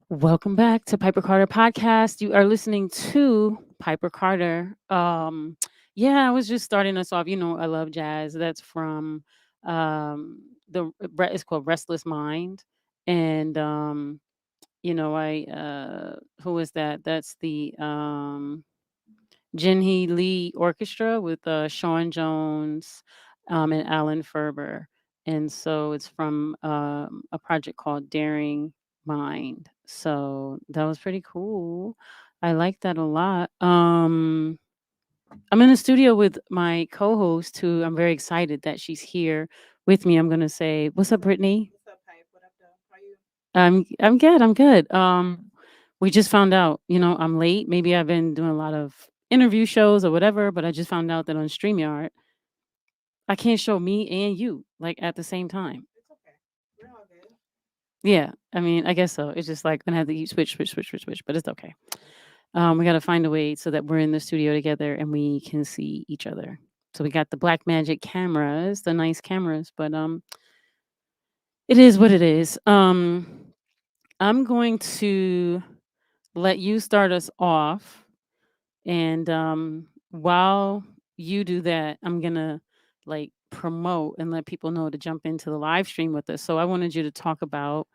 Welcome back to Piper Carter Podcast. You are listening to Piper Carter. Yeah, I was just starting us off. I love jazz. That's from it's called Restless Mind, and I who is that? That's the Jinhee Lee Orchestra with Sean Jones and Alan Ferber. And so it's from a project called Daring Mind. So that was pretty cool. I like that a lot. I'm in the studio with my co-host, who I'm very excited that she's here with me. I'm gonna say, "What's up, Brittany?" What's up, Pipe? What up, though? How are you? I'm good. I'm good. We just found out, I'm late. Maybe I've been doing a lot of interview shows or whatever, but I just found out that on StreamYard, I can't show me and you like at the same time. It's okay. We're all good. Yeah, I mean, I guess so. It's just like gonna have to keep switch, but it's okay. We got to find a way so that we're in the studio together and we can see each other. So we got the Black Magic cameras, the nice cameras, but it is what it is. I'm going to let you start us off. And while you do that, I'm gonna like promote and let people know to jump into the live stream with us. So I wanted you to talk about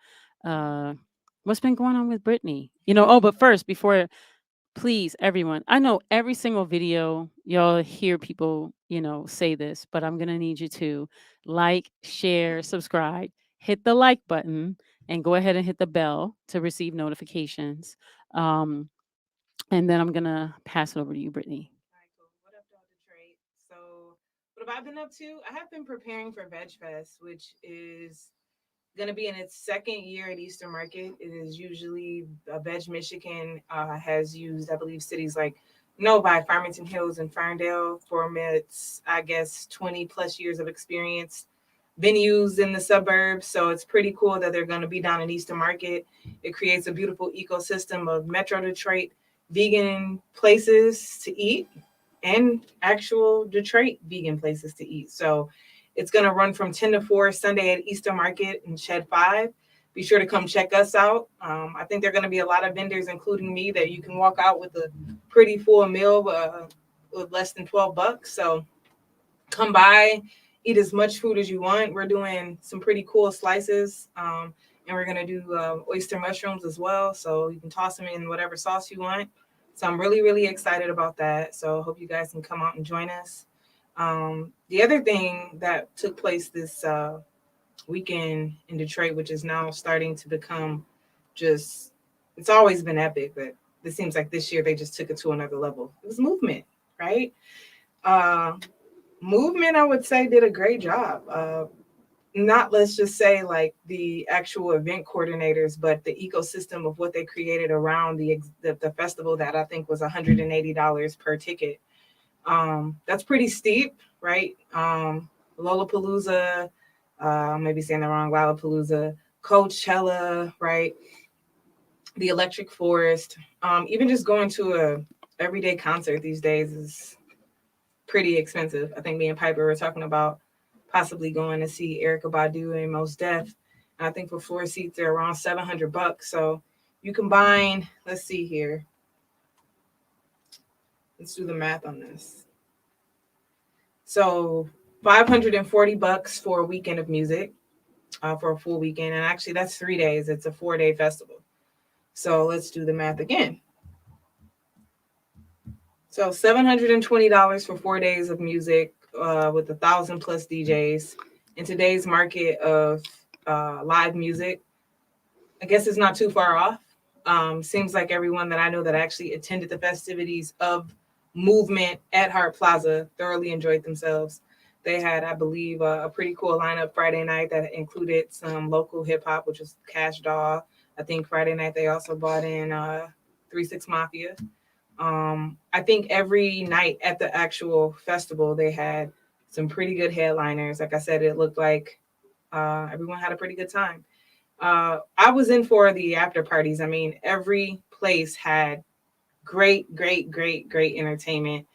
uh, what's been going on with Brittany. Oh, but first, before please, everyone, I know every single video y'all hear people, say this, but I'm gonna need you to like, share, subscribe, hit the like button, and go ahead and hit the bell to receive notifications. Um, and then I'm gonna pass it over to you, Brittany. All right, cool. What up, though, Detroit? So, what have I been up to? I have been preparing for Veg Fest, which is going to be in its second year at Easter Market. It is usually Veg Michigan has used, I believe, cities like Novi, Farmington Hills, and Ferndale for its, I guess, 20 plus years of experience. Venues in the suburbs. So it's pretty cool that they're going to be down in Easter Market. It creates a beautiful ecosystem of Metro Detroit vegan places to eat and actual Detroit vegan places to eat. So it's going to run from 10 to 4 Sunday at Easter Market in Shed 5. Be sure to come check us out. I think there are going to be a lot of vendors, including me, that you can walk out with a pretty full meal with less than $12. So come by, eat as much food as you want. We're doing some pretty cool slices. And we're going to do oyster mushrooms as well. So you can toss them in whatever sauce you want. So I'm really, really excited about that. So hope you guys can come out and join us. The other thing that took place this weekend in Detroit, which is now starting to become just, it's always been epic, but it seems like this year they just took it to another level. It was movement, right? Uh, movement, I would say, did a great job. Not, let's just say, like the actual event coordinators, but the ecosystem of what they created around the festival that I think was $180 per ticket. That's pretty steep, right? Lollapalooza, maybe saying the wrong, Lollapalooza, Coachella, right? The Electric Forest. Even just going to a everyday concert these days is pretty expensive. I think me and Piper were talking about possibly going to see Erykah Badu and Mos Def. And I think for 4 seats they're around $700. So you combine, let's see here. Let's do the math on this. So $540 for a weekend of music, for a full weekend. And actually that's 3 days. It's a 4-day festival. So let's do the math again. So $720 for 4 days of music with 1,000 plus DJs. In today's market of live music, I guess it's not too far off. Seems like everyone that I know that actually attended the festivities of Movement at Hart Plaza thoroughly enjoyed themselves. They had, I believe, a pretty cool lineup Friday night that included some local hip hop, which was Cash Doll. I think Friday night they also brought in 3 6 Mafia. I think every night at the actual festival they had some pretty good headliners. Like I said, it looked like everyone had a pretty good time. I was in for the after parties. I mean, every place had great entertainment.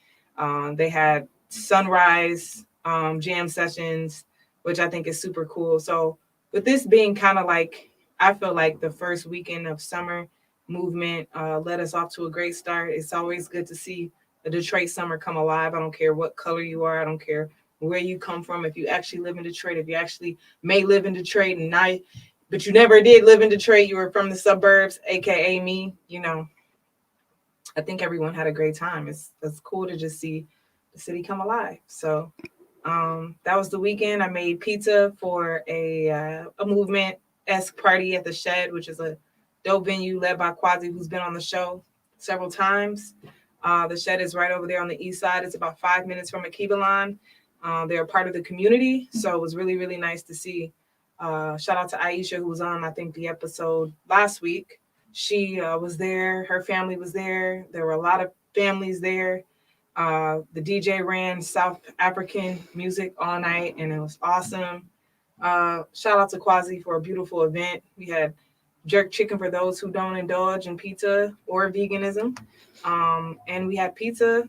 They had sunrise jam sessions, which I think is super cool. So, with this being kind of like, I feel like the first weekend of summer movement led us off to a great start. It's always good to see the Detroit summer come alive. I don't care what color you are, I don't care where you come from. If you actually live in Detroit, if you actually may live in Detroit and I, but you never did live in Detroit, you were from the suburbs, aka me, I think everyone had a great time. It's cool to just see the city come alive. So that was the weekend. I made pizza for a movement esque party at the Shed, which is a dope venue led by Quasi, who's been on the show several times. The Shed is right over there on the east side. It's about 5 minutes from Akibalon. They're a part of the community, so it was really nice to see. Shout out to Aisha, who was on, I think, the episode last week. She was there. Her family was there. There were a lot of families there. The DJ ran South African music all night, and it was awesome. Shout out to Quasi for a beautiful event. We had jerk chicken for those who don't indulge in pizza or veganism. And we had pizza.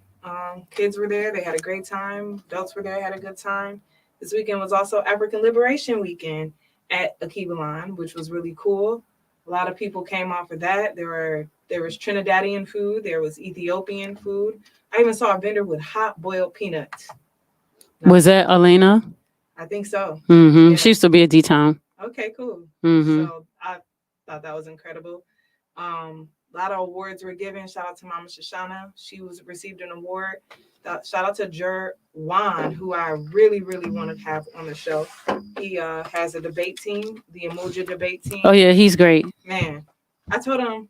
Kids were there. They had a great time. Adults were there, had a good time. This weekend was also African Liberation Weekend at Akibalon, which was really cool. A lot of people came out for that. There was Trinidadian food. There was Ethiopian food. I even saw a vendor with hot boiled peanuts. Was that Elena? I think so. Yeah. She used to be at D-Town. Okay, cool. So I thought that was incredible. A lot of awards were given. Shout out to Mama Shoshana. She received an award. Shout out to Jer Wan, who I really want to have on the show. He has a debate team, the Emoji debate team. Oh yeah, he's great. Man, I told him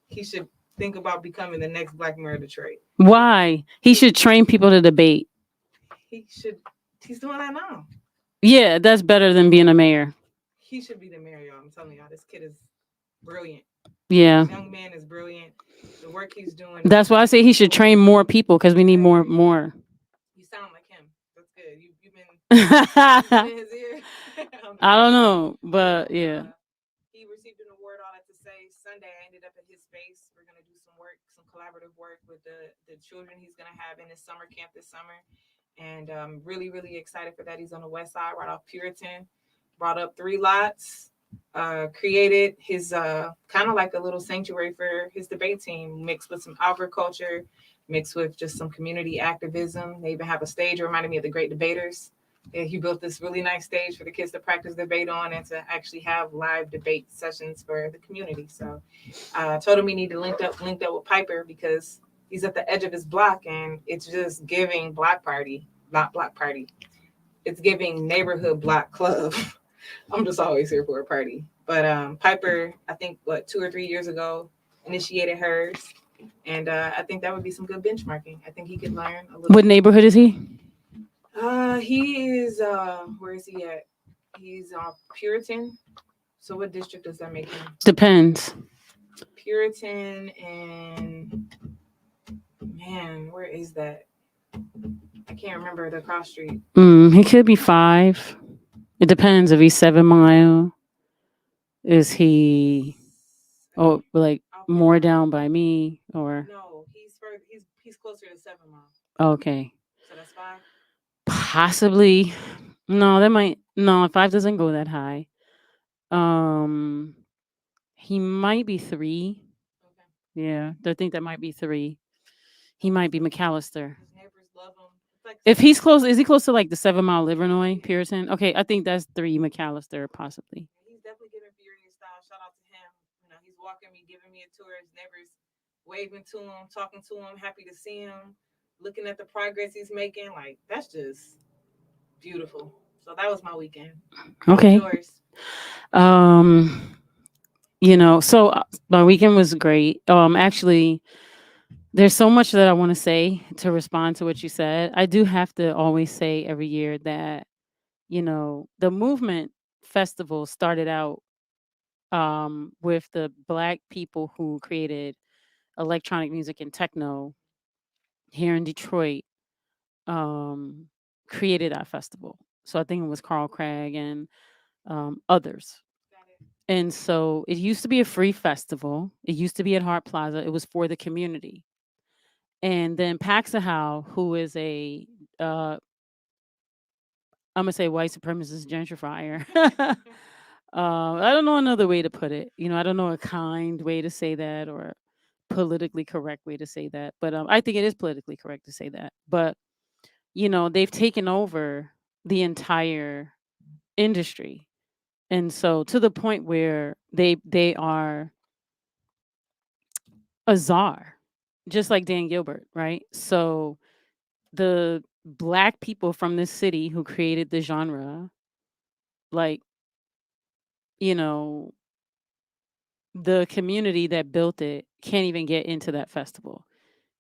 he should think about becoming the next Black Mayor of Detroit. Why? He should train people to debate. He should. He's doing that now. Yeah, that's better than being a mayor. He should be the mayor, y'all. I'm telling y'all, this kid is brilliant. Yeah. This young man is brilliant. The work he's doing. That's why I say he should train more people because we need more. You sound like him. That's good. You've been in his ear. I don't know, but yeah. He received an award. All that to say, Sunday I ended up at his space. We're gonna do some work, some collaborative work with the children he's gonna have in his summer camp this summer, and really excited for that. He's on the west side, right off Puritan. Brought up 3 lots. Created his kind of like a little sanctuary for his debate team, mixed with some agriculture, mixed with just some community activism. They even have a stage that reminded me of the Great Debaters. He built this really nice stage for the kids to practice debate on and to actually have live debate sessions for the community. So I told him he needed to link up with Piper because he's at the edge of his block and it's just giving block party, not block party. It's giving neighborhood block club. I'm just always here for a party. But Piper, I think, 2 or 3 years ago, initiated hers. And I think that would be some good benchmarking. I think he could learn a little. What neighborhood is he? He is, where is he at? He's Puritan. So what district does that make him? Depends. Puritan and, man, where is that? I can't remember the cross street. He could be 5. It depends if he's 7 Mile. Is he like more down by me or? No, he's closer to 7 Mile. Okay. So that's 5? Possibly. No, 5 doesn't go that high. He might be 3. Okay. Yeah, I think that might be 3. He might be McAllister. His neighbors love him. Like, if he's close, is he close to like the 7 Mile, Livernois, Puritan? Okay, I think that's 3 McAllister, possibly. He's definitely giving Furious style. Shout out to him. He's walking me, giving me a tour. His neighbors waving to him, talking to him, happy to see him, looking at the progress he's making. Like, that's just beautiful. So that was my weekend. Okay. Yours? So my weekend was great. Actually, There's so much that I want to say to respond to what you said. I do have to always say every year that, the movement festival started out with the black people who created electronic music and techno here in Detroit, um, created that festival. So I think it was Carl Craig and others. Got it. And so it used to be a free festival. It used to be at Hart Plaza. It was for the community. And then Paxahau, who is a I'm gonna say white supremacist gentrifier. I don't know another way to put it. I don't know a kind way to say that or politically correct way to say that. But I think it is politically correct to say that. But they've taken over the entire industry, and so to the point where they are a czar, just like Dan Gilbert, right? So the black people from this city who created the genre, like, you know, the community that built it can't even get into that festival.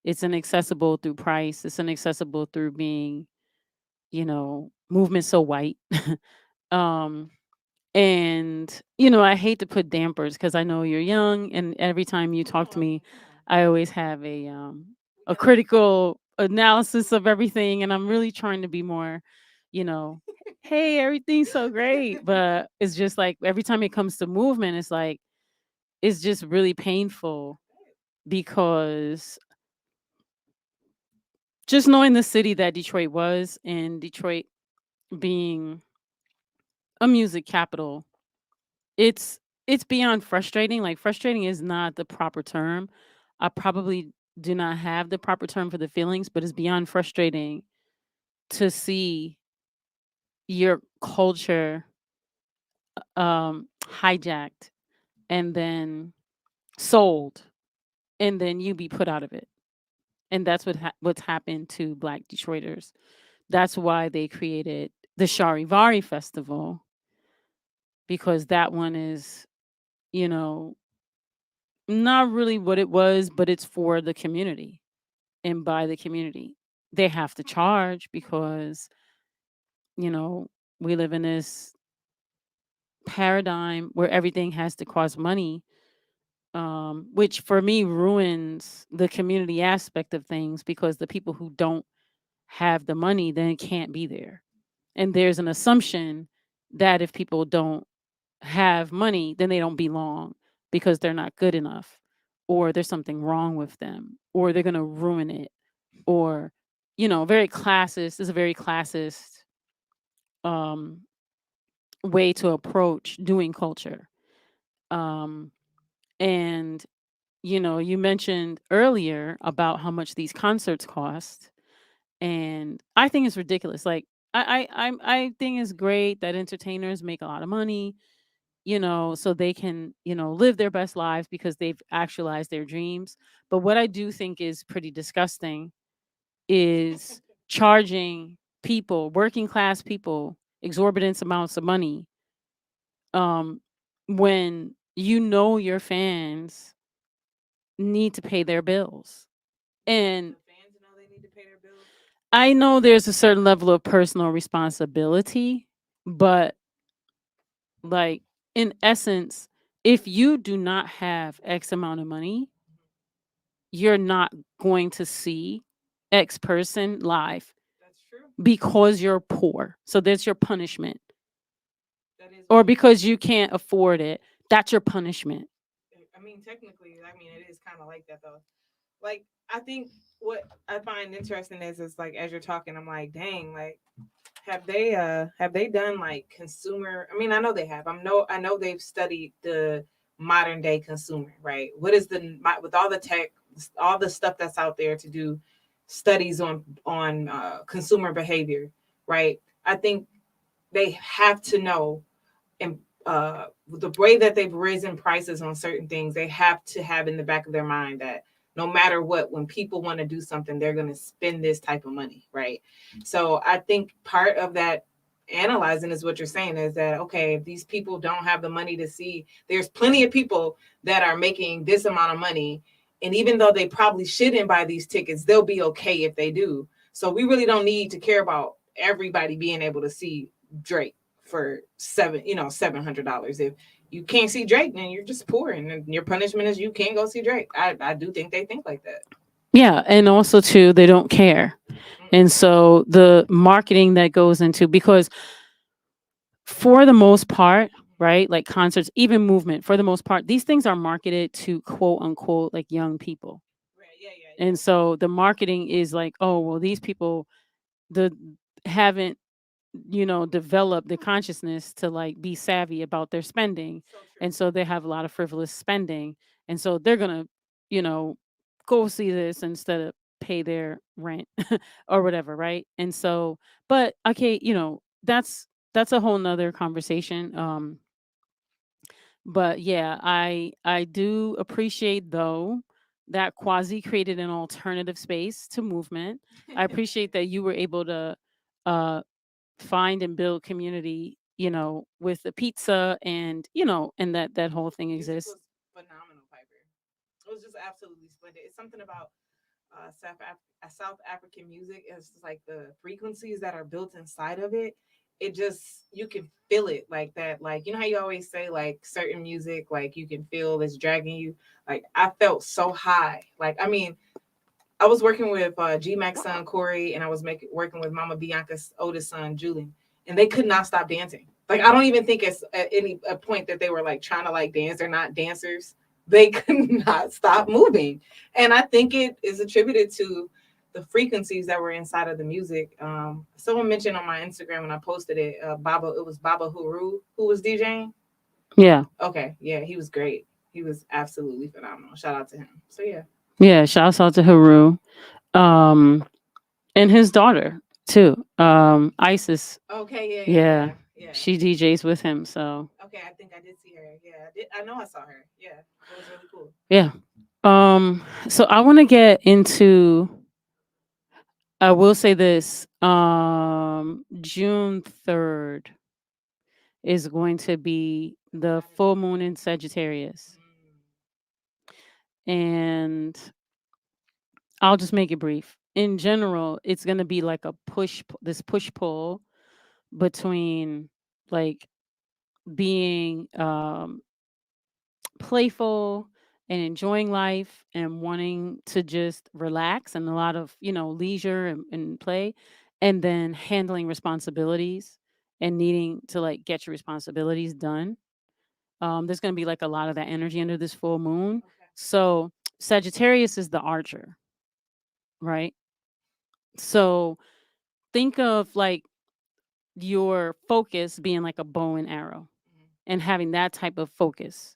It's inaccessible through price, it's inaccessible through being, movement so white. um and I hate to put dampers because I know you're young, and every time you talk to No, me, come on. I always have We a got to be. critical analysis of everything, and I'm really trying to be more, you know, hey, everything's so great, but it's just like every time it comes to movement, it's like it's just really painful because just knowing the city that Detroit was, and Detroit being a music capital, it's it's beyond frustrating. Like, frustrating is not the proper term. I probably do not have the proper term for the feelings, but it's beyond frustrating to see your culture hijacked and then sold, and then you be put out of it. And that's what's happened to black Detroiters. That's why they created the Charivari Festival, because that one is, you know, not really what it was, but it's for the community and by the community. They have to charge because, you know, we live in this paradigm where everything has to cost money, which for me ruins the community aspect of things, because the people who don't have the money then can't be there. And there's an assumption that if people don't have money, then they don't belong because they're not good enough, or there's something wrong with them, or they're going to ruin it, or, very classist. Is a very classist um, way to approach doing culture. Um, and, you mentioned earlier about how much these concerts cost. And I think it's ridiculous. Like, I think it's great that entertainers make a lot of money, so they can, live their best lives because they've actualized their dreams. But what I do think is pretty disgusting is charging people, working class people, exorbitant amounts of money, um, when your fans need to pay their bills. Do And the fans know they need to pay their bills? I know there's a certain level of personal responsibility, but, like, in essence, if you do not have X amount of money, you're not going to see X person live That's true. because you're poor. So that's your punishment. That is Or what it is. because you can't afford it, that's your punishment. I mean, technically, I mean, it is kind of like that though. Like, I think what I find interesting is like as you're talking, I'm like, dang, like have they done like consumer? I mean, I know they have. I know they've studied the modern day consumer, right? What is with all the tech, all the stuff that's out there to do studies on consumer behavior, right? I think they have to know, and the way that they've risen prices on certain things, they have to have in the back of their mind that no matter what, when people want to do something, they're going to spend this type of money, right? So I think part of that analyzing is what you're saying is that okay, if these people don't have the money to see, there's plenty of people that are making this amount of money, And even though they probably shouldn't buy these tickets, they'll be okay if they do. So we really don't need to care about everybody being able to see Drake for $700. If you can't see Drake, then you're just poor, and then your punishment is you can't go see Drake. I do think they think like that. Yeah, and also too, they don't care. Mm-mm. And so the marketing that goes into, because for the most part, right, like concerts, even movement, for the most part, these things are marketed to quote unquote like young people. Right. Yeah. Yeah. And Yeah. so the marketing is like, oh, well, these people the haven't, developed the consciousness to like be savvy about their spending. So And true. so they have a lot of frivolous spending. And so they're gonna, you know, go see this instead of pay their rent or whatever, right? And so, but okay, that's a whole nother conversation. But yeah, I do appreciate though that Quasi created an alternative space to movement. I appreciate that you were able to uh find and build community, with the pizza, and that whole thing Music exists. was phenomenal, Piper. It was just absolutely splendid. It's something about South African music. It's just like the frequencies that are built inside of it. It just you can feel it like that. Like you know how you always say like certain music, like you can feel it's dragging you. Like I felt so high. Like I mean, I was working with G Mac's son Corey, and I was working with Mama Bianca's oldest son Julian, and they could not stop dancing. Like I don't even think it's at any a point that they were like trying to like dance. They're not dancers. They could not stop moving, and I think it is attributed to the frequencies that were inside of the music. Someone mentioned on my Instagram when I posted it, Baba. It was Baba Huru who was DJing. Yeah. Okay, yeah, he was great. He was absolutely phenomenal. Shout out to him. So yeah. Yeah, shouts out to Haru. Um and his daughter too. Isis. Okay, yeah, yeah, Yeah. yeah, yeah. She DJs with him, so Okay, I think I did see her. Yeah, I did. I know I saw her. Yeah, it was really cool. yeah. So I want to get into, I will say this, June 3rd is going to be What the sign is full it? moon in Sagittarius. Mm, And I'll just make it brief. In general, it's going to be like a this push pull between like being playful and enjoying life and wanting to just relax, and a lot of, leisure and play, and then handling responsibilities and needing to like get your responsibilities done. There's going to be like a lot of that energy under this full moon. okay. So Sagittarius is the archer, right? So think of like your focus being like a bow and arrow, Mm, and having that type of focus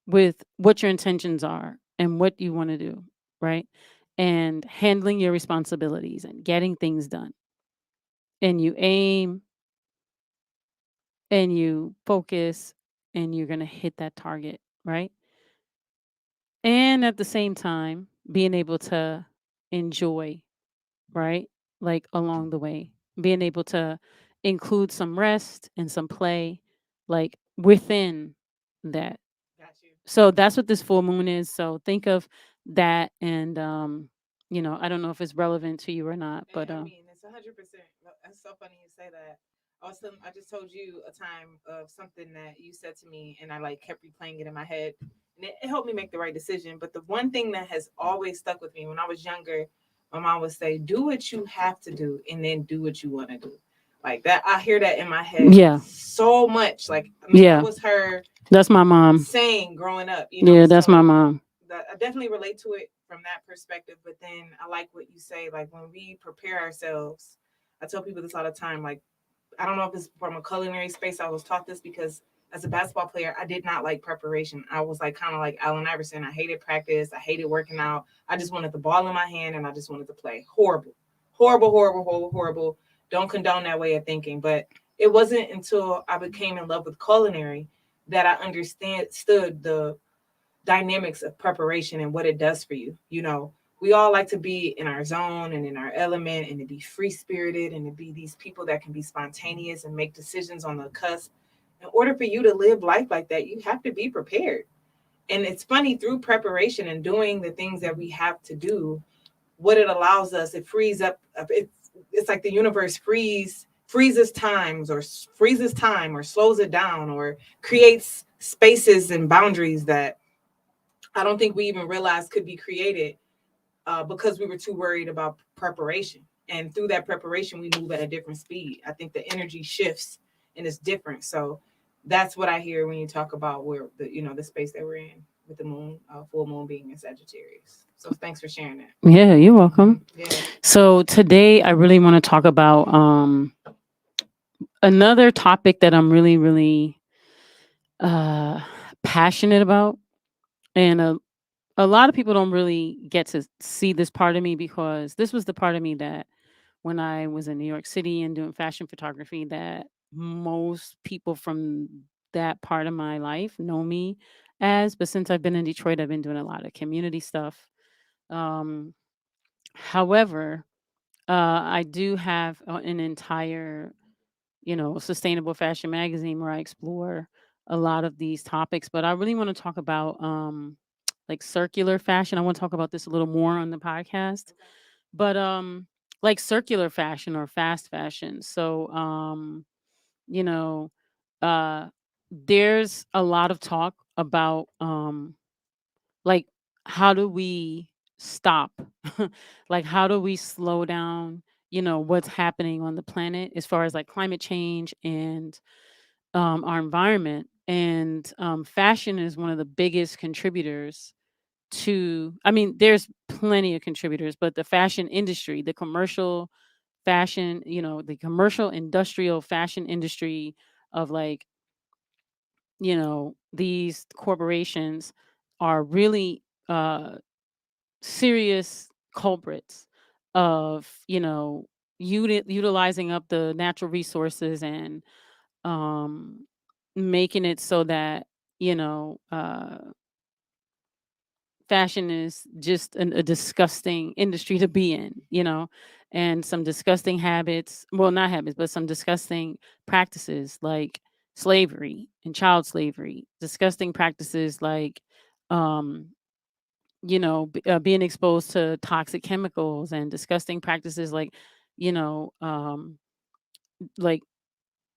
with what your intentions are and what you want to do, right? And handling your responsibilities and getting things done. And you aim and you focus and you're going to hit that target, right? And at the same time, being able to enjoy, right? Like along the way, being able to include some rest and some play, like within that. got you. So that's what this full moon is. So think of that, and I don't know if it's relevant to you or not, but I mean, it's 100%. That's so funny you say that. I just told you a time of something that you said to me, and I like kept replaying it in my head, and it helped me make the right decision. But the one thing that has always stuck with me when I was younger, my mom would say, "Do what you have to do, and then do what you want to do." Like that, I hear that in my head yeah, so much. Like I mean, that yeah, was her that's my mom. saying growing up, Yeah, that's my So mom. that I definitely relate to it from that perspective. But then I like what you say, like when we prepare ourselves, I tell people this all the time. Like I don't know if it's from a culinary space. I was taught this because as a basketball player, I did not like preparation. I was like kind of like Allen Iverson. I hated practice. I hated working out. I just wanted the ball in my hand and I just wanted to play. Horrible, horrible, horrible, horrible, horrible. Don't condone that way of thinking. But it wasn't until I became in love with culinary that I understood the dynamics of preparation and what it does for you. We all like to be in our zone and in our element and to be free spirited and to be these people that can be spontaneous and make decisions on the cusp. In order for you to live life like that, you have to be prepared. And it's funny, through preparation and doing the things that we have to do, what it allows us, it frees up. It's like the universe freezes times, or freezes time, or slows it down, or creates spaces and boundaries that I don't think we even realized could be created, because we were too worried about preparation. And through that preparation, we move at a different speed. I think the energy shifts and it's different. So that's what I hear when you talk about where the space that we're in with the moon, full moon being in Sagittarius. So thanks for sharing that. Yeah, you're welcome. Yeah. So today I really want to talk about another topic that I'm really, really uh, passionate about, and a lot of people don't really get to see this part of me, because this was the part of me that when I was in New York City and doing fashion photography, that most people from that part of my life know me as. But since I've been in Detroit, I've been doing a lot of community stuff. Um, However, I do have an entire, sustainable fashion magazine where I explore a lot of these topics. But I really want to talk about like circular fashion. I want to talk about this a little more on the podcast. But like circular fashion or fast fashion. So you know, uh there's a lot of talk about like how do we stop like how do we slow down, what's happening on the planet as far as like climate change and our environment. And fashion is one of the biggest contributors to, I mean, there's plenty of contributors, but the fashion industry, the commercial fashion, the commercial industrial fashion industry of like, these corporations are really serious culprits of, utilizing up the natural resources and um making it so that, you know uh fashion is just a disgusting industry to be in, and some disgusting habits, well, not habits, but some disgusting practices like slavery and child slavery, disgusting practices like, um, being exposed to toxic chemicals, and disgusting practices like, you know, um, like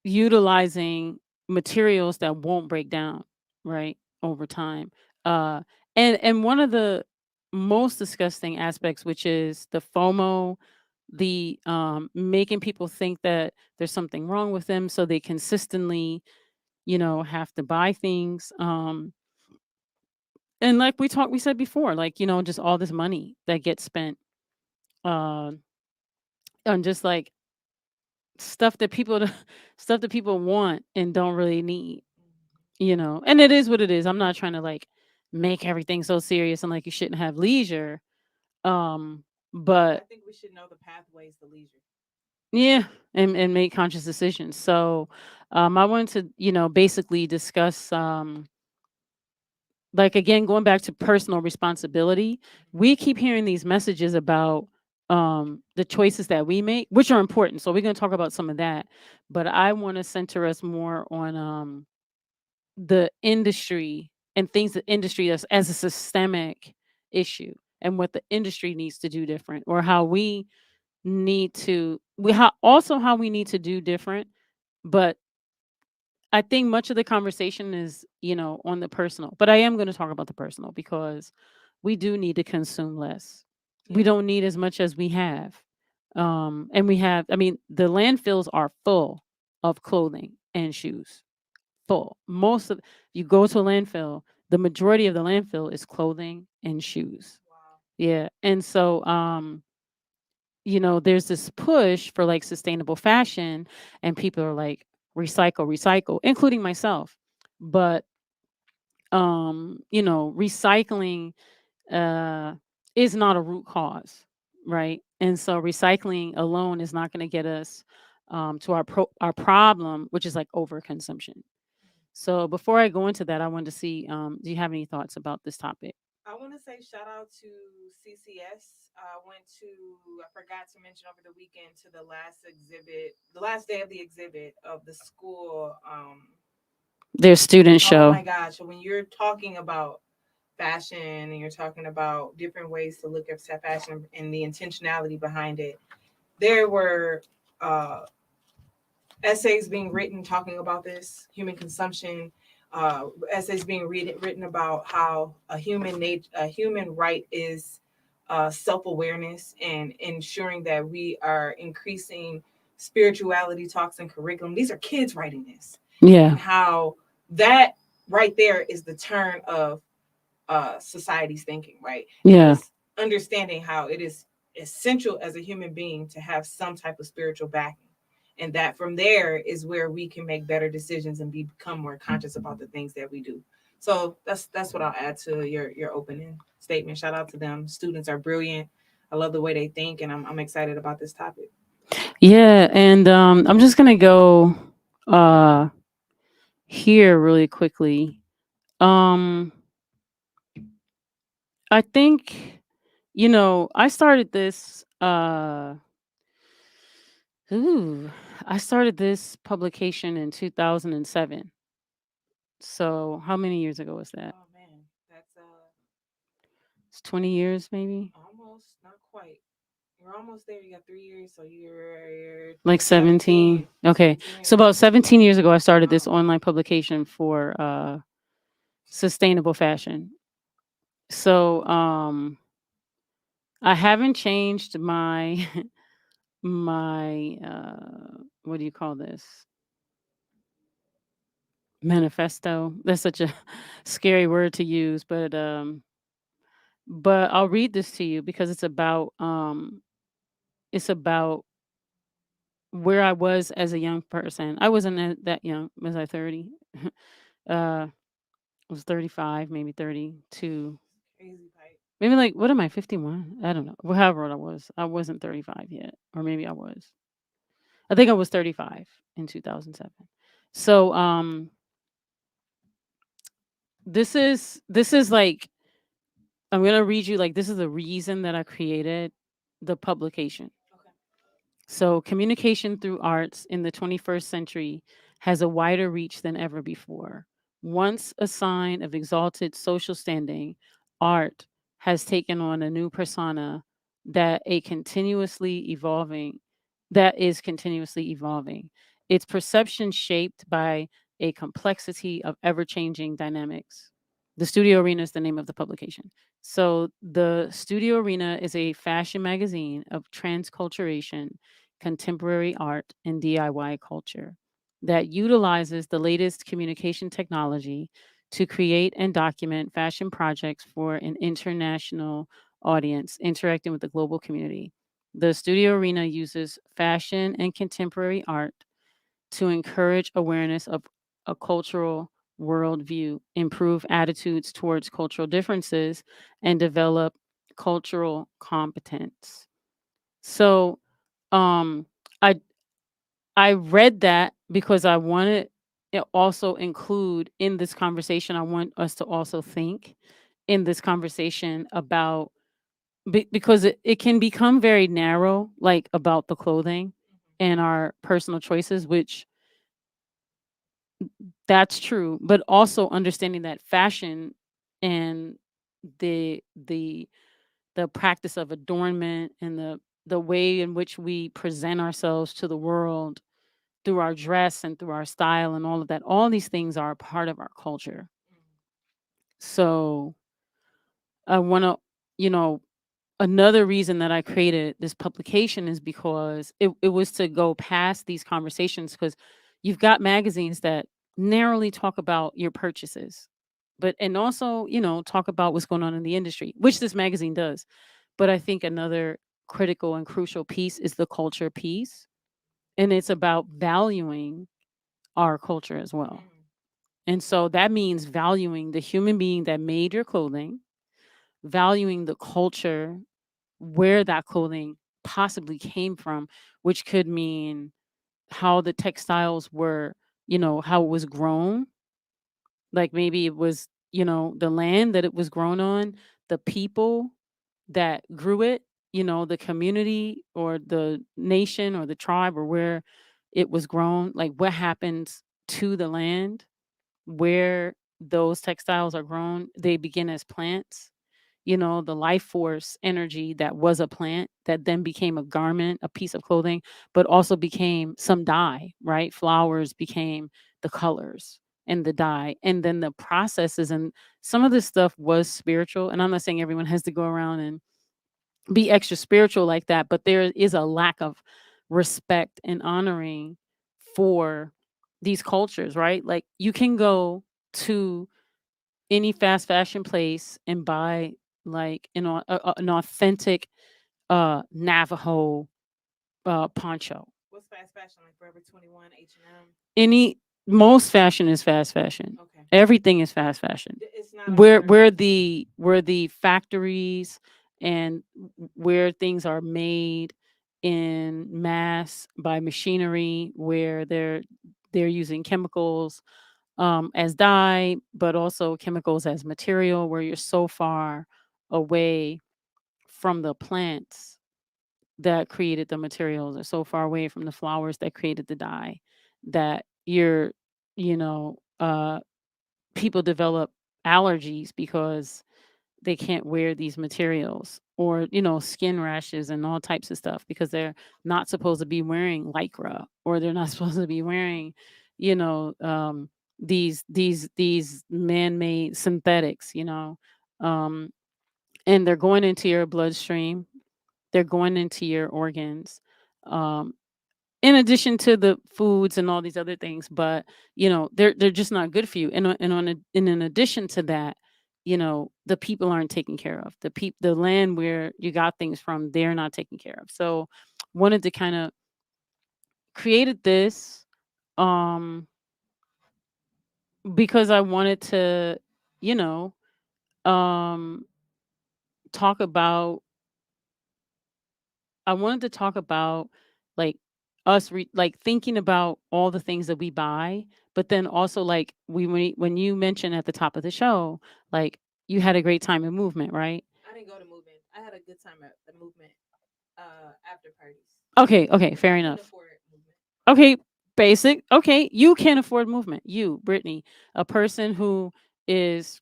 utilizing materials that won't break down, right, over time. Uh, and one of the most disgusting aspects, which is the FOMO, the making people think that there's something wrong with them, so they consistently, have to buy things. And like we said before, like, just all this money that gets spent uh, on just like stuff that people stuff that people want and don't really need. And it is what it is. I'm not trying to like make everything so serious and like you shouldn't have leisure. Um, I but think we should know the pathways to leisure. yeah, and make conscious decisions. So I wanted to, basically discuss like again, going back to personal responsibility. We keep hearing these messages about the choices that we make, which are important. So we're gonna talk about some of that. But I want to center us more on the industry and things that industry as a systemic issue, and what the industry needs to do different, or how we need to also how we need to do different. But I think much of the conversation is, on the personal, but I am going to talk about the personal because we do need to consume less. We Yeah. don't need as much as we have. And we have, I mean, the landfills are full of clothing and shoes, full. Most of You go to a landfill, the majority of the landfill is clothing and shoes. Wow. Yeah. And so there's this push for like sustainable fashion, and people are like recycle, recycle, including myself. But recycling uh is not a root cause, right? And so recycling alone is not going to get us to our problem, which is like overconsumption. So before I go into that, I wanted to see, do you have any thoughts about this topic? I want to say shout out to CCS. I went to, I forgot to mention over the weekend, to the last exhibit, the last day of the exhibit of the school. Their student Oh show. my gosh. So when you're talking about fashion and you're talking about different ways to look at fashion and the intentionality behind it, there were uh, essays being written talking about this human consumption, essays being written about how a human right is self-awareness and ensuring that we are increasing spirituality talks and curriculum. These are kids writing this, Yeah. and how that right there is the turn of society's thinking, right? And Yeah. it's understanding how it is essential as a human being to have some type of spiritual backing. And that from there is where we can make better decisions and become more conscious about the things that we do. So that's what I'll add to your opening statement. Shout out to them. Students are brilliant. I love the way they think, and I'm excited about this topic. Yeah, and I'm just gonna go uh here really quickly. Um I think, I started this ooh, I started this publication in 2007. So how many years ago was that? Oh man, that's It's 20 years maybe? almost not quite. You're almost there. You got 3 years, so you're Like 17. 17. Okay. 17 So years. about 17 years ago I started this Wow. online publication for sustainable fashion. So I haven't changed my my what do you call this? Manifesto. That's such a scary word to use, but I'll read this to you because it's about where I was as a young person. I wasn't that young. Was I 30? I was 35, maybe 32. Crazy pipe. Maybe like what am I 51? I don't know. Well, however old I was. I wasn't 35 yet, or maybe I was. I think I was 35 in 2007. So this is like I'm going to read you like this is the reason that I created the publication. Okay. So, communication through arts in the 21st century has a wider reach than ever before. Once a sign of exalted social standing, art has taken on a new persona that a continuously evolving that is continuously evolving. Its perception shaped by a complexity of ever-changing dynamics. The Studio Arena is the name of the publication. So, the Studio Arena is a fashion magazine of transculturation, contemporary art, and DIY culture that utilizes the latest communication technology to create and document fashion projects for an international audience interacting with the global community. The Studio Arena uses fashion and contemporary art to encourage awareness of a cultural worldview, improve attitudes towards cultural differences, and develop cultural competence. So, um, I I read that because I wanted it also include in this conversation. I want us to also think in this conversation about because it can become very narrow, like about the clothing and our personal choices, which that's true, but also understanding that fashion and the the the practice of adornment and the way in which we present ourselves to the world through our dress and through our style and all of that, all these things are a part of our culture. So I want to, you know, another reason that I created this publication is because it was to go past these conversations because you've got magazines that narrowly talk about your purchases, but and also, talk about what's going on in the industry, which this magazine does. But I think another critical and crucial piece is the culture piece. And it's about valuing our culture as well. Mm. And so that means valuing the human being that made your clothing, valuing the culture where that clothing possibly came from, which could mean how the textiles were, how it was grown. Like maybe it was, the land that it was grown on, the people that grew it, the community or the nation or the tribe or where it was grown, like what happens to the land, where those textiles are grown, they begin as plants. The life force energy that was a plant that then became a garment, a piece of clothing, but also became some dye, right? Flowers became the colors and the dye. And then the processes and some of this stuff was spiritual. And I'm not saying everyone has to go around and be extra spiritual like that, but there is a lack of respect and honoring for these cultures, right? Like you can go to any fast fashion place and buy like an authentic Navajo poncho. What's fast fashion like? Forever 21, H&M. Any Most fashion is fast fashion. Okay. Everything is fast fashion. It's not Where over. where the factories and where things are made in mass by machinery, where they're using chemicals as dye, but also chemicals as material, where you're so far away from the plants that created the materials, or so far away from the flowers that created the dye, that you know, people develop allergies because they can't wear these materials, or skin rashes and all types of stuff because they're not supposed to be wearing lycra, or they're not supposed to be wearing you know these man-made synthetics, um and they're going into your bloodstream, they're going into your organs, um in addition to the foods and all these other things, but they're just not good for you. And in addition to that, the people aren't taken care of. The land where you got things from, they're not taken care of. So wanted to kind of created this um because I wanted to you know um talk about I wanted to talk about like like thinking about all the things that we buy, but then also like when you mentioned at the top of the show, like you had a great time in movement, right? I didn't go to movement. I had a good time at the movement after parties. Okay, okay, Because fair I couldn't enough. afford movement. Okay, basic. Okay, you can afford movement. You, Brittany, a person who is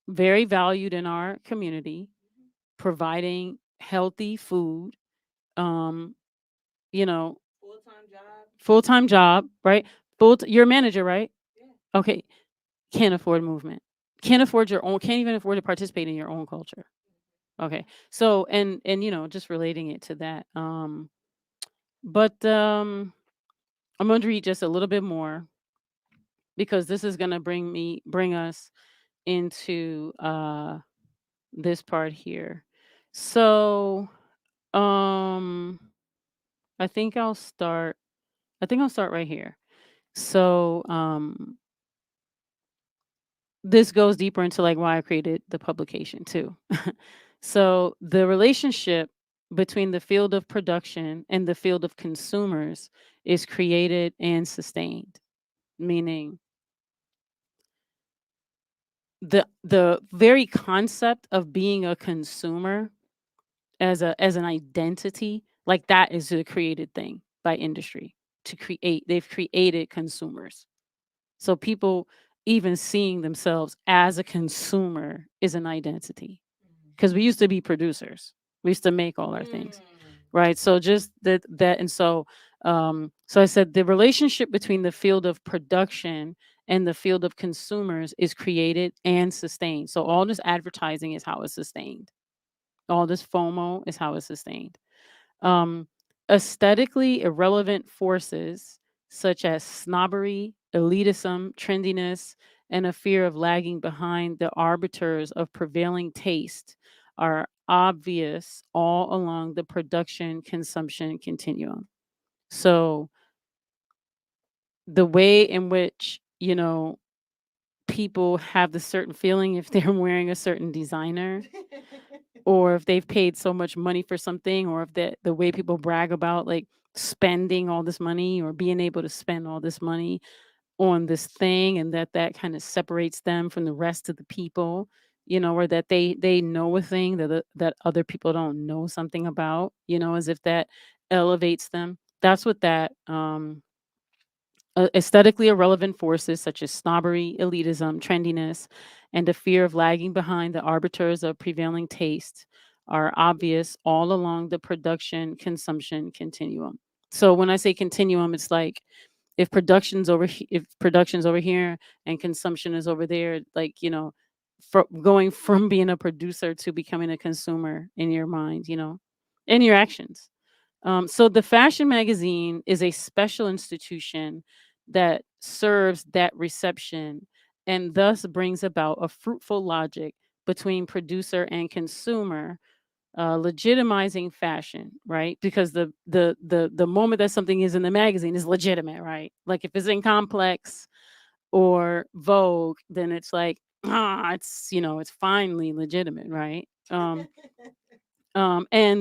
very valued in our community, Mhm. providing healthy food, um, you know, Full time job. full-time job, right? You're a manager, right? Yeah. Okay, can't afford movement. Can't afford your own, can't even afford to participate in your own culture. Okay. So and just relating it to that. But I'm going to read just a little bit more because this is going to bring us into this part here. So, um I think I'll start right here. So, this goes deeper into like why I created the publication too. So the relationship between the field of production and the field of consumers is created and sustained, meaning the very concept of being a consumer as an identity, like that is a created thing by industry to create. They've created consumers. So people even seeing themselves as a consumer is an identity, because we used to be producers. We used to make all our things, right? So just that and so I said the relationship between the field of production and the field of consumers is created and sustained. So all this advertising is how it's sustained. All this FOMO is how it's sustained. Um, Aesthetically irrelevant forces such as snobbery, elitism, trendiness, and a fear of lagging behind the arbiters of prevailing taste are obvious all along the production consumption continuum. So, the way in which, people have the certain feeling if they're wearing a certain designer, or if they've paid so much money for something, or if the way people brag about like spending all this money or being able to spend all this money on this thing, and that kind of separates them from the rest of the people, or that they know a thing that other people don't know something about, as if that elevates them. That's what that Aesthetically irrelevant forces such as snobbery, elitism, trendiness, and the fear of lagging behind the arbiters of prevailing taste are obvious all along the production consumption continuum. So when I say continuum, it's like if production's over here and consumption is over there, like, going from being a producer to becoming a consumer in your mind, in your actions. So the fashion magazine is a special institution that serves that reception and thus brings about a fruitful logic between producer and consumer, legitimizing fashion, right? Because the moment that something is in the magazine is legitimate, right? Like if it's in Complex or Vogue, then it's like, it's finally legitimate, right? And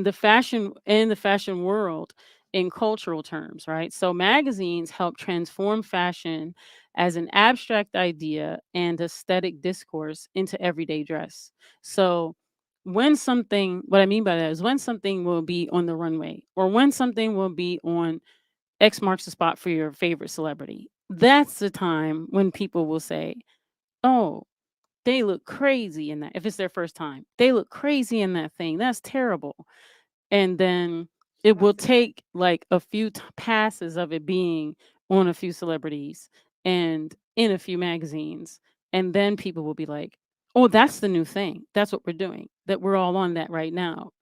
the fashion world in cultural terms, right? So magazines help transform fashion as an abstract idea and aesthetic discourse into everyday dress. So what I mean by that is when something will be on the runway or when something will be on X marks the spot for your favorite celebrity. That's the time when people will say, "Oh, they look crazy in that." If it's their first time, they look crazy in that thing. That's terrible. And then it will About to say. take like a few passes of it being on a few celebrities and in a few magazines, and then people will be like, "Oh, that's the new thing. That's what we're doing. That we're all on that right now."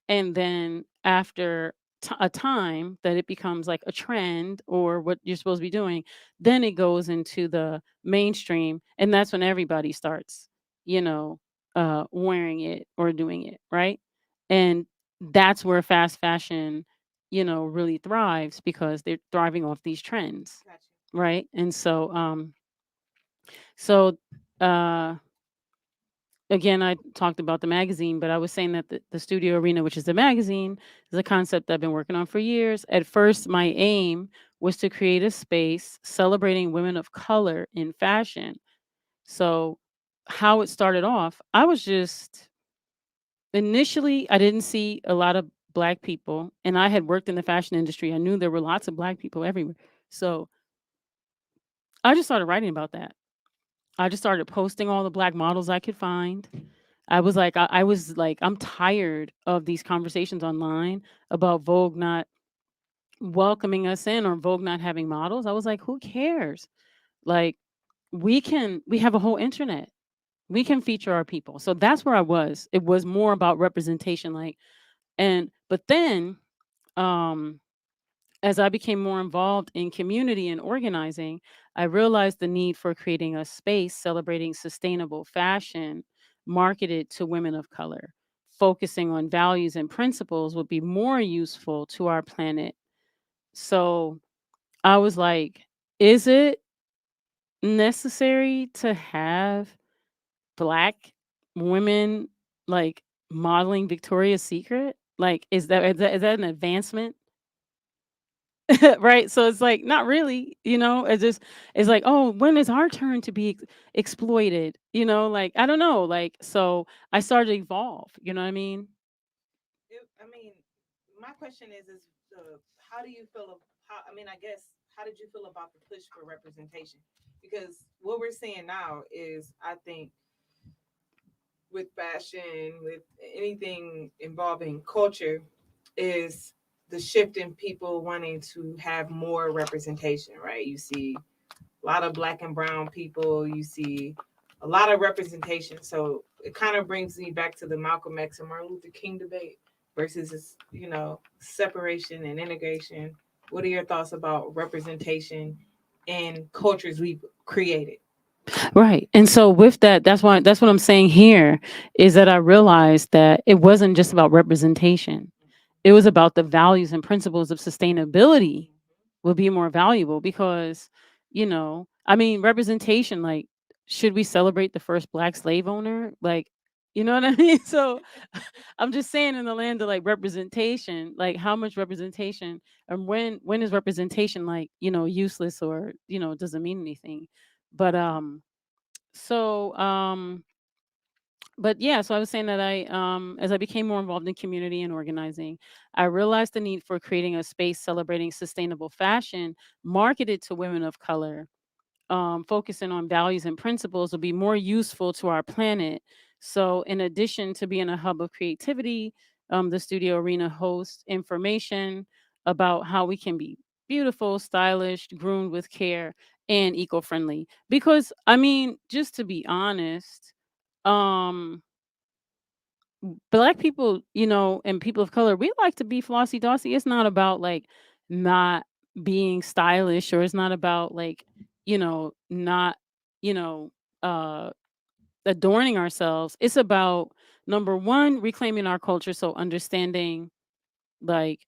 And then after a time that it becomes like a trend or what you're supposed to be doing, then it goes into the mainstream, and that's when everybody starts, you know wearing it or doing it, right? And that's where fast fashion, really thrives because they're thriving off these trends, Gotcha. right? And so uh again, I talked about the magazine, but I was saying that the studio arena, which is the magazine, is a concept I've been working on for years. At first, my aim was to create a space celebrating women of color in fashion. So, how it started off, I didn't see a lot of black people, and I had worked in the fashion industry. I knew there were lots of black people everywhere. So, I just started writing about that. I just started posting all the black models I could find. I was like, I'm tired of these conversations online about Vogue not welcoming us in or Vogue not having models. I was like, who cares? Like, we have a whole internet. We can feature our people. So that's where I was. It was more about representation, but then, um as I became more involved in community and organizing, I realized the need for creating a space celebrating sustainable fashion marketed to women of color. Focusing on values and principles would be more useful to our planet. So I was like, is it necessary to have black women like modeling Victoria's Secret? Like, is that an advancement? Right? So it's like, not really, it's like, oh, when is our turn to be exploited? Like, I don't know. Like, so I started to evolve, you know what I mean? I mean, my question is how do you feel? How I mean, I guess how did you feel about the push for representation? Because what we're seeing now is, I think, with fashion, with anything involving culture, is the shift in people wanting to have more representation. Right? You see a lot of black and brown people. You see a lot of representation. So it kind of brings me back to the Malcolm X and Martin Luther King debate versus this, separation and integration. What are your thoughts about representation in cultures we've created? Right. And so with that, that's what I'm saying here is that I realized that it wasn't just about representation. It was about the values and principles of sustainability will be more valuable because, I mean, representation, like, should we celebrate the first black slave owner? Like, you know what I mean? So I'm just saying, in the land of like representation, like how much representation and when is representation like, useless or, doesn't mean anything. But so But yeah, so I was saying that as I became more involved in community and organizing, I realized the need for creating a space celebrating sustainable fashion marketed to women of color, focusing on values and principles will be more useful to our planet. So, in addition to being a hub of creativity, the Studio Arena hosts information about how we can be beautiful, stylish, groomed with care, and eco friendly. Because, I mean, just to be honest, um, black people, and people of color, we like to be flossy dossy. It's not about like not being stylish, or it's not about like, not, you know, uh adorning ourselves. It's about number one, reclaiming our culture. So understanding like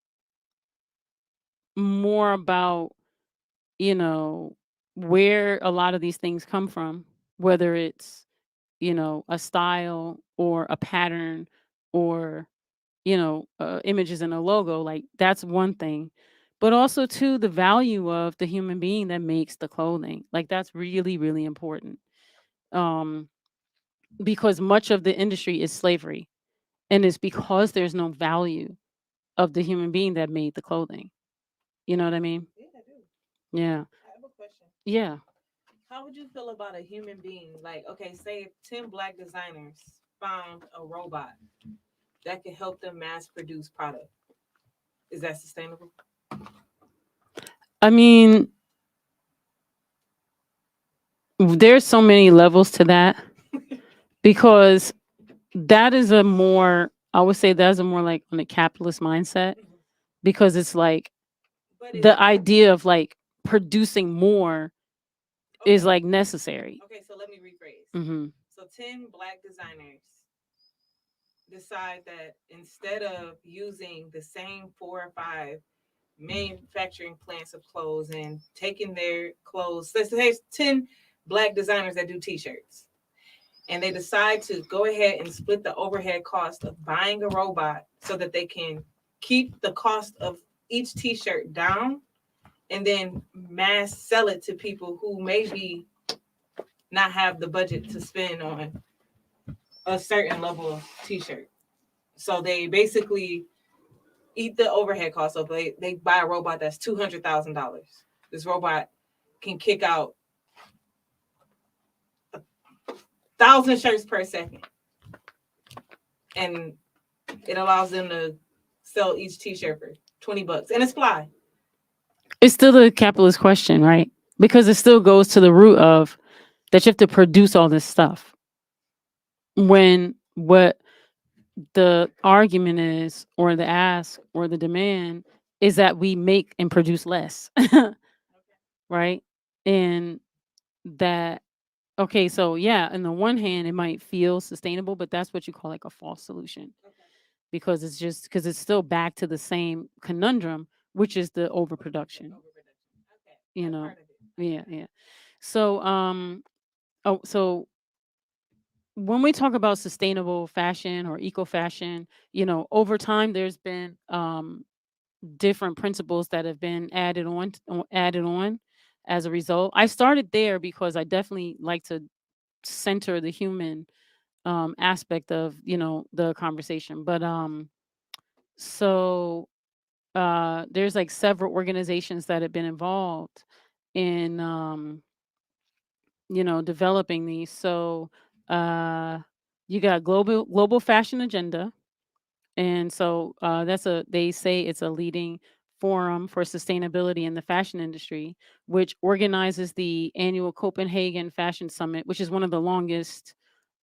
more about, you know, where a lot of these things come from, whether it's, a style or a pattern or images in a logo, like that's one thing. But also too the value of the human being that makes the clothing. Like that's really, really important. Um, because much of the industry is slavery. And it's because there's no value of the human being that made the clothing. You know what I mean? Yeah, I do. Yeah. I have a question. Yeah. How would you feel about a human being? Like, okay, say if 10 black designers found a robot that could help them mass produce product. Is that sustainable? I mean, there's so many levels to that because that is a more, I would say that's a more like on a capitalist mindset, Mhm. because it's like But is the idea of like producing more is okay. like necessary. Okay, so let me rephrase. Hmm. So 10 black designers decide that instead of using the same 4 or 5 manufacturing plants of clothes and taking their clothes, let's say 10 black designers that do t-shirts, and they decide to go ahead and split the overhead cost of buying a robot so that they can keep the cost of each t-shirt down and then mass sell it to people who maybe not have the budget to spend on a certain level of t-shirt. So they basically eat the overhead cost. So they buy a robot that's $200,000. This robot can kick out 1,000 shirts per second, and it allows them to sell each t-shirt for $20, and it's fly. It's still the capitalist question, right? Because it still goes to the root of that you have to produce all this stuff. When what the argument is, or the ask, or the demand is that we make and produce less, right? And that, okay, so yeah, on the one hand, it might feel sustainable, but that's what you call like a false solution, Okay. because it's just because it's still back to the same conundrum, which is the overproduction. Overproduction. Okay, You that know, part of it I yeah, got. yeah. So, so when we talk about sustainable fashion or eco fashion, over time there's been different principles that have been added on as a result. I started there because I definitely like to center the human aspect of the conversation. But so there's like several organizations that have been involved in developing these. So uh you got global fashion agenda, and so they say it's a leading forum for sustainability in the fashion industry, which organizes the annual Copenhagen Fashion Summit, which is one of the longest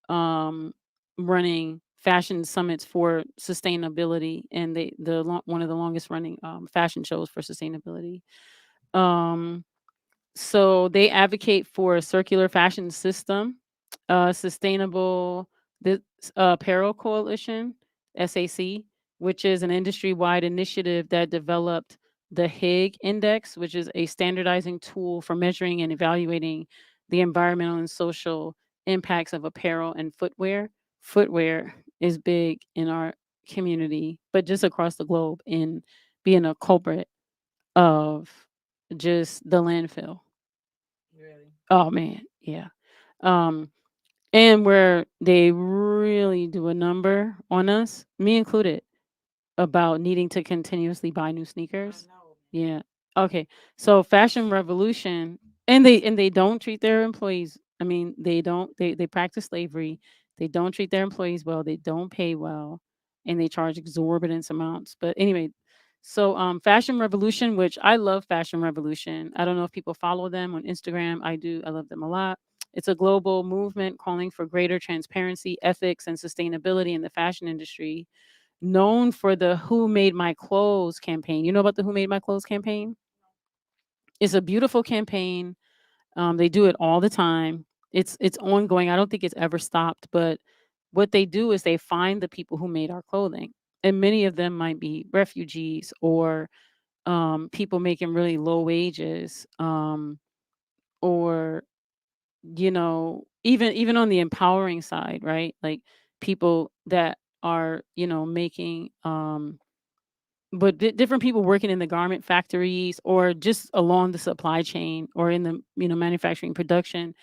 um, running fashion summits for sustainability, and one of the longest running fashion shows for sustainability. Um, so they advocate for a circular fashion system, sustainable the apparel coalition, SAC, which is an industry-wide initiative that developed the Higg Index, which is a standardizing tool for measuring and evaluating the environmental and social impacts of apparel and footwear. Footwear is big in our community, but just across the globe, in being a culprit of just the landfill. Really? Oh man, yeah. Um, and where they really do a number on us, me included, about needing to continuously buy new I sneakers. know, man. Yeah. Okay. So fashion revolution, and they don't treat their employees. I mean, they practice slavery. They don't treat their employees well. They don't pay well, and they charge exorbitant amounts. But anyway, so fashion revolution, which I love fashion revolution. I don't know if people follow them on Instagram. I do. I love them a lot. It's a global movement calling for greater transparency, ethics, and sustainability in the fashion industry, known for the Who Made My Clothes campaign. You know about the Who Made My Clothes campaign? It's a beautiful campaign. They do it all the time. It's ongoing. I don't think it's ever stopped. But what they do is they find the people who made our clothing, and many of them might be refugees or people making really low wages, or even on the empowering side, right? Like people that are making but different people working in the garment factories or just along the supply chain or in the manufacturing production.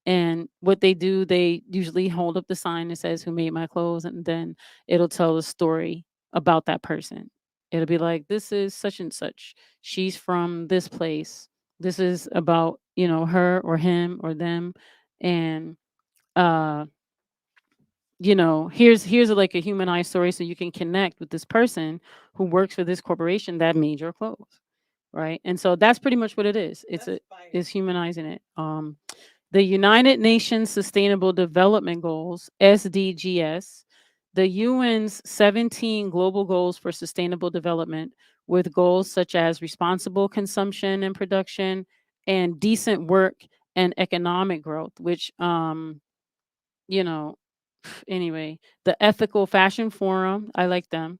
And what they do, they usually hold up the sign that says who made my clothes, and then it'll tell a story about that person. It'll be like, this is such and such, she's from this place, this is about her or him or them. And uh here's like a humanized story, so you can connect with this person who works for this corporation that made your clothes, right? And so that's pretty much what it is. That's fire. Is humanizing it. The United Nations Sustainable Development Goals, SDGs, the UN's 17 global goals for sustainable development, with goals such as responsible consumption and production and decent work and economic growth, which you know anyway, the Ethical Fashion Forum, I like them,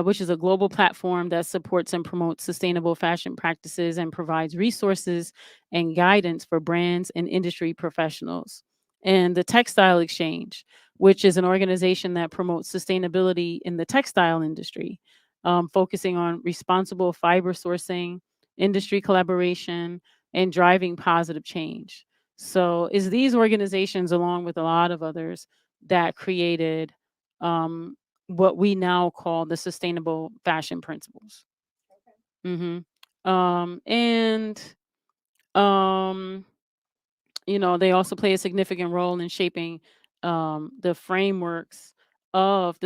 which is a global platform that supports and promotes sustainable fashion practices and provides resources and guidance for brands and industry professionals. And the Textile Exchange, which is an organization that promotes sustainability in the textile industry, focusing on responsible fiber sourcing, industry collaboration, and driving positive change. So, is these organizations, along with a lot of others, that created um, what we now call the sustainable fashion principles. Okay. hmm and um, they also play a significant role in shaping the frameworks of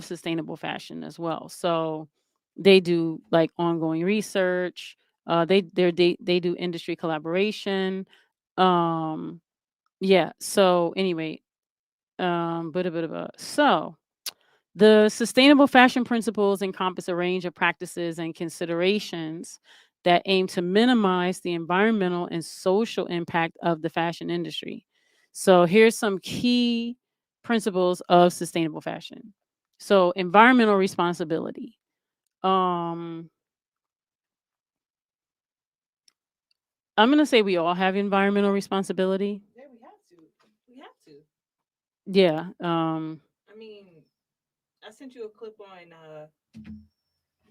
sustainable fashion as well. So they do like ongoing research. They do industry collaboration. Um, yeah. So anyway, so the sustainable fashion principles encompass a range of practices and considerations that aim to minimize the environmental and social impact of the fashion industry. So, here's some key principles of sustainable fashion. So, environmental responsibility. Um, I'm going to say we all have environmental responsibility. Yeah, we have to. We have to. Yeah. I mean, I sent you a clip on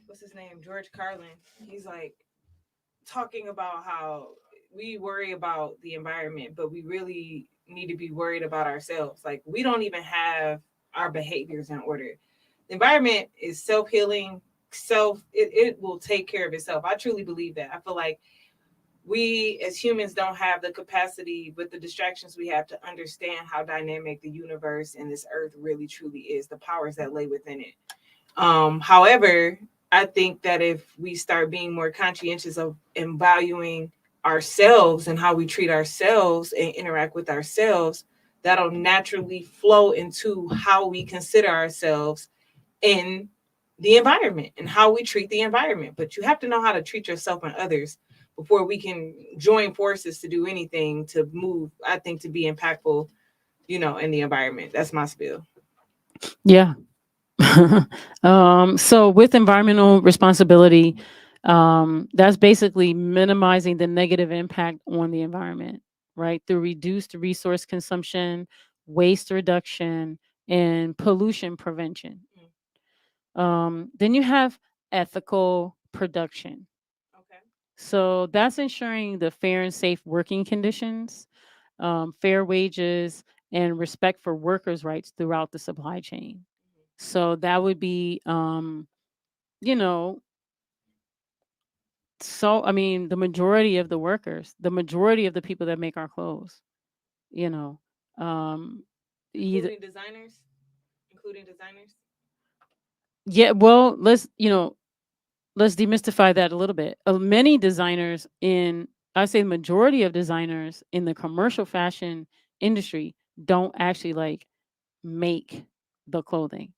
what's his name, George Carlin. He's like talking about how we worry about the environment, but we really need to be worried about ourselves. Like we don't even have our behaviors in order. The environment is self healing. It will take care of itself. I truly believe that. I feel like we as humans don't have the capacity with the distractions we have to understand how dynamic the universe and this earth really truly is, the powers that lay within it. However, I think that if we start being more conscientious of and valuing ourselves and how we treat ourselves and interact with ourselves, that'll naturally flow into how we consider ourselves in the environment and how we treat the environment. But you have to know how to treat yourself and others before we can join forces to do anything to move, I think, to be impactful, in the environment. That's my spiel. Yeah. So with environmental responsibility, that's basically minimizing the negative impact on the environment, right? Through reduced resource consumption, waste reduction, and pollution prevention. Mm. Then you have ethical production. Okay. So that's ensuring the fair and safe working conditions, fair wages, and respect for workers' rights throughout the supply chain. So that would be, you know, so I mean, the majority of the workers, the majority of the people that make our clothes, you know, um, either including designers, including designers. yeah. Well, let's demystify that a little bit. Many designers in, I say the majority of designers in the commercial fashion industry don't actually like make the clothing.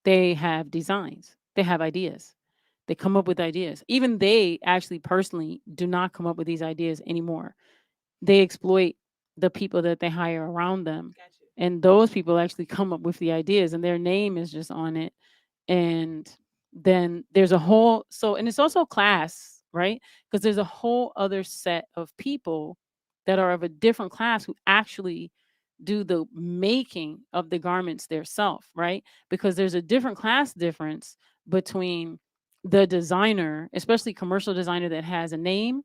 They have designs, they have ideas, they come up with ideas. Even they actually personally do not come up with these ideas anymore. They exploit the people that they hire around them. Gotcha. And those people actually come up with the ideas and their name is just on it. And then there's a whole, so, and it's also class, right? Because there's a whole other set of people that are of a different class who actually do the making of the garments theirself, right? Because there's a different class difference between the designer, especially commercial designer that has a name,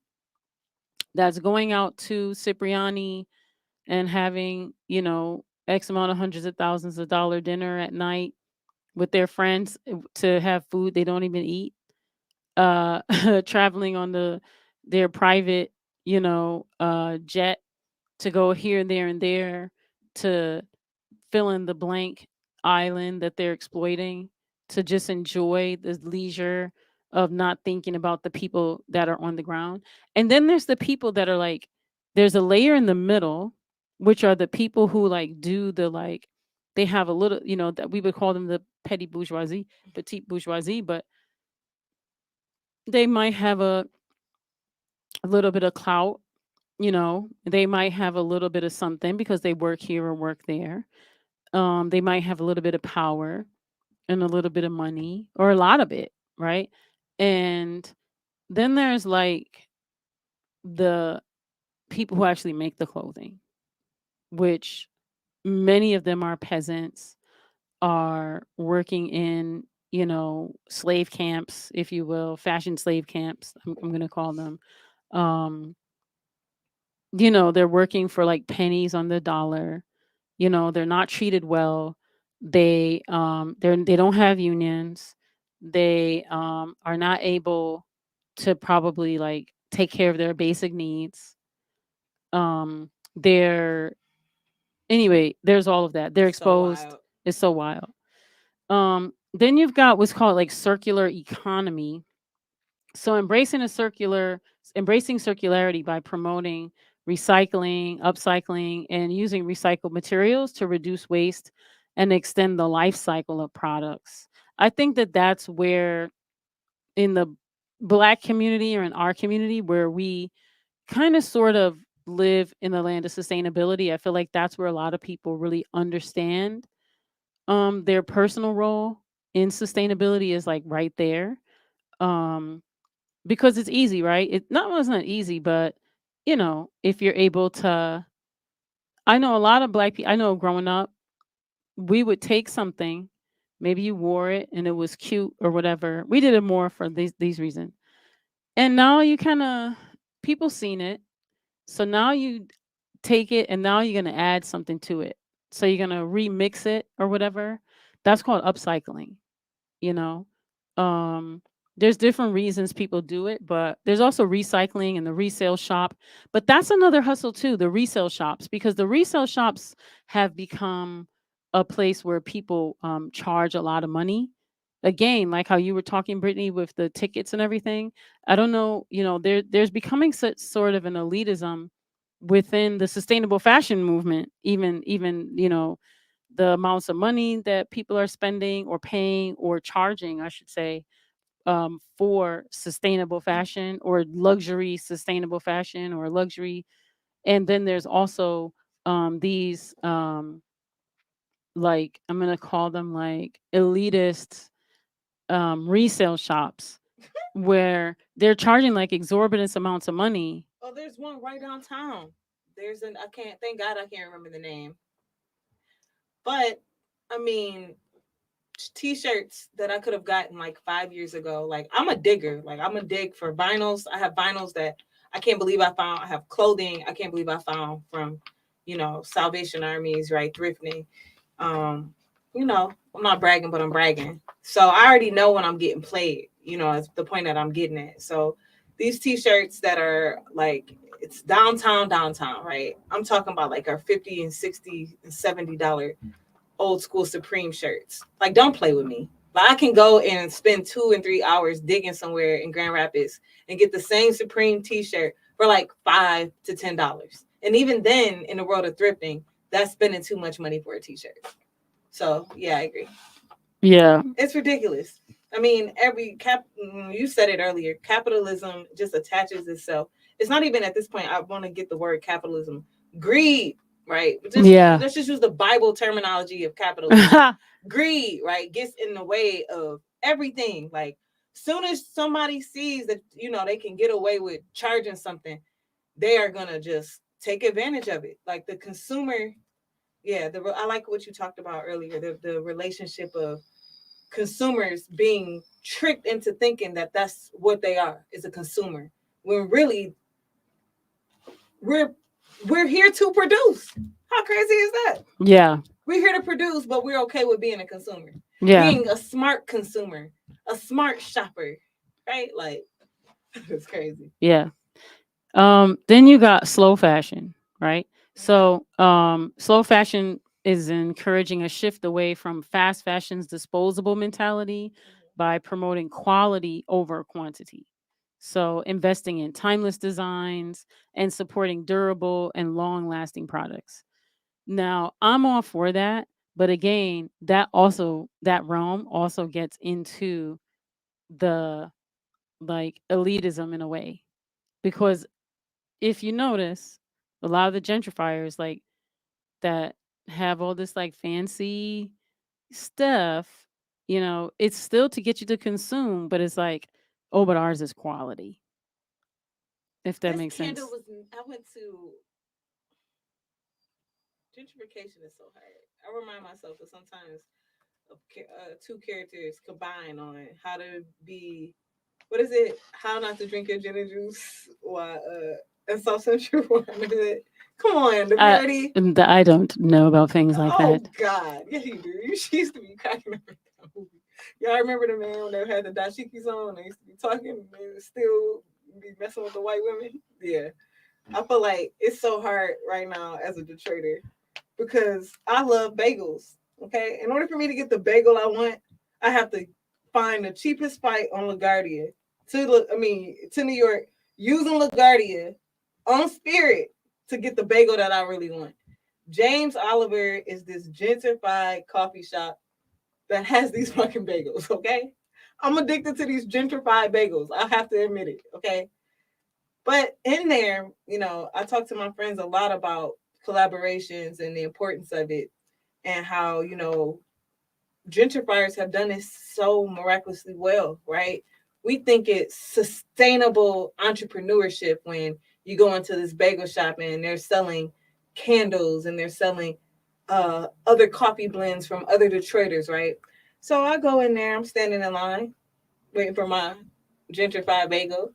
that's going out to Cipriani and having, X amount of hundreds of thousands of dollar dinner at night with their friends, to have food they don't even eat, uh traveling on their private, jet, to go here and there and there, to fill in the blank island that they're exploiting, to just enjoy the leisure of not thinking about the people that are on the ground. And then there's the people that are like, there's a layer in the middle, which are the people who like do the like, they have a little, that we would call them the petty bourgeoisie, petite bourgeoisie, but they might have a little bit of clout, they might have a little bit of something because they work here or work there. They might have a little bit of power and a little bit of money or a lot of it, right? And then there's like the people who actually make the clothing, which many of them are peasants, are working in, slave camps, if you will, fashion slave camps, I'm going to call them. Um, they're working for like pennies on the dollar. They're not treated well. They don't have unions. They are not able to probably like take care of their basic needs. They're Anyway, there's all of that. They're So exposed. wild. It's so wild. Then you've got what's called like circular economy. So embracing circularity by promoting recycling, upcycling, and using recycled materials to reduce waste and extend the life cycle of products. I think that that's where, in the Black community or in our community, where we kind of sort of live in the land of sustainability, I feel like that's where a lot of people really understand their personal role in sustainability is like right there. Um because it's easy, right? It's not easy, but if you're able to, I know a lot of Black people, I know growing up, we would take something, maybe you wore it and it was cute or whatever. We did it more for these reasons. And now you kind of, people seen it. So now you take it and now you're going to add something to it. So you're going to remix it or whatever. That's called upcycling, you know. Um there's different reasons people do it, but there's also recycling and the resale shop. But that's another hustle too, the resale shops, because the resale shops have become a place where people charge a lot of money. Again, like how you were talking, Brittany, with the tickets and everything. I don't know, there's becoming such sort of an elitism within the sustainable fashion movement, even the amounts of money that people are spending or paying or charging, I should say, for sustainable fashion or luxury sustainable fashion or luxury. And then there's also these, like, I'm going to call them like elitist resale shops where they're charging like exorbitant amounts of money. Oh, there's one right downtown. There's an I can't thank God I can't remember the name. But I mean, t-shirts that I could have gotten like 5 years ago. Like I'm a digger. Like I'm a dig for vinyls. I have vinyls that I can't believe I found. I have clothing I can't believe I found from, Salvation Armies, right? Thrifting. Um, I'm not bragging, but I'm bragging. So I already know when I'm getting played, it's the point that I'm getting at. So these t-shirts that are like, it's downtown, right? I'm talking about like our 50 and 60 and $70 old school Supreme shirts. Like, don't play with me. Like, I can go and spend 2 and 3 hours digging somewhere in Grand Rapids and get the same Supreme t-shirt for like $5 to $10. And even then, in the world of thrifting, that's spending too much money for a t-shirt. So yeah, I agree. Yeah. It's ridiculous. I mean, you said it earlier, capitalism just attaches itself. It's not even at this point, I want to get the word capitalism. Greed, right? Let's just use the Bible terminology of capitalism. Greed, right, gets in the way of everything. Like, soon as somebody sees that, they can get away with charging something, they are going to just take advantage of it. Like the consumer. Yeah, I like what you talked about earlier, the relationship of consumers being tricked into thinking that that's what they are, is a consumer, when really we're here to produce. How crazy is that? Yeah. We're here to produce, but we're okay with being a consumer. Yeah. Being a smart consumer, a smart shopper, right? Like, it's crazy. Yeah. Then you got slow fashion, right? So, slow fashion is encouraging a shift away from fast fashion's disposable mentality by promoting quality over quantity. So, investing in timeless designs and supporting durable and long lasting products. Now, I'm all for that, but again, that realm also gets into the like elitism in a way, because if you notice, a lot of the gentrifiers like that have all this like fancy stuff, it's still to get you to consume, but it's like, oh, but ours is quality. If that This makes candle sense. was. I went to gentrification is so hard. I remind myself that sometimes two characters combine on how to be. What is it? How not to drink your gin juice while in South Central. Come on, the parody. I don't know about things like that. Oh God, yeah, you do. She used to be cracking up at that movie. Y'all remember the man when they had the dashikis on? They used to be talking and they would still be messing with the white women. Yeah, I feel like it's so hard right now as a Detroiter because I love bagels. Okay, in order for me to get the bagel I want, I have to find the cheapest flight on LaGuardia to New York using LaGuardia on Spirit to get the bagel that I really want. James Oliver is this gentrified coffee shop that has these fucking bagels. Okay, I'm addicted to these gentrified bagels. I have to admit it. Okay. But in there, I talk to my friends a lot about collaborations and the importance of it and how, gentrifiers have done it so miraculously well, right? We think it's sustainable entrepreneurship when you go into this bagel shop and they're selling candles and they're selling other coffee blends from other Detroiters, right? So I go in there, I'm standing in line waiting for my gentrified bagel.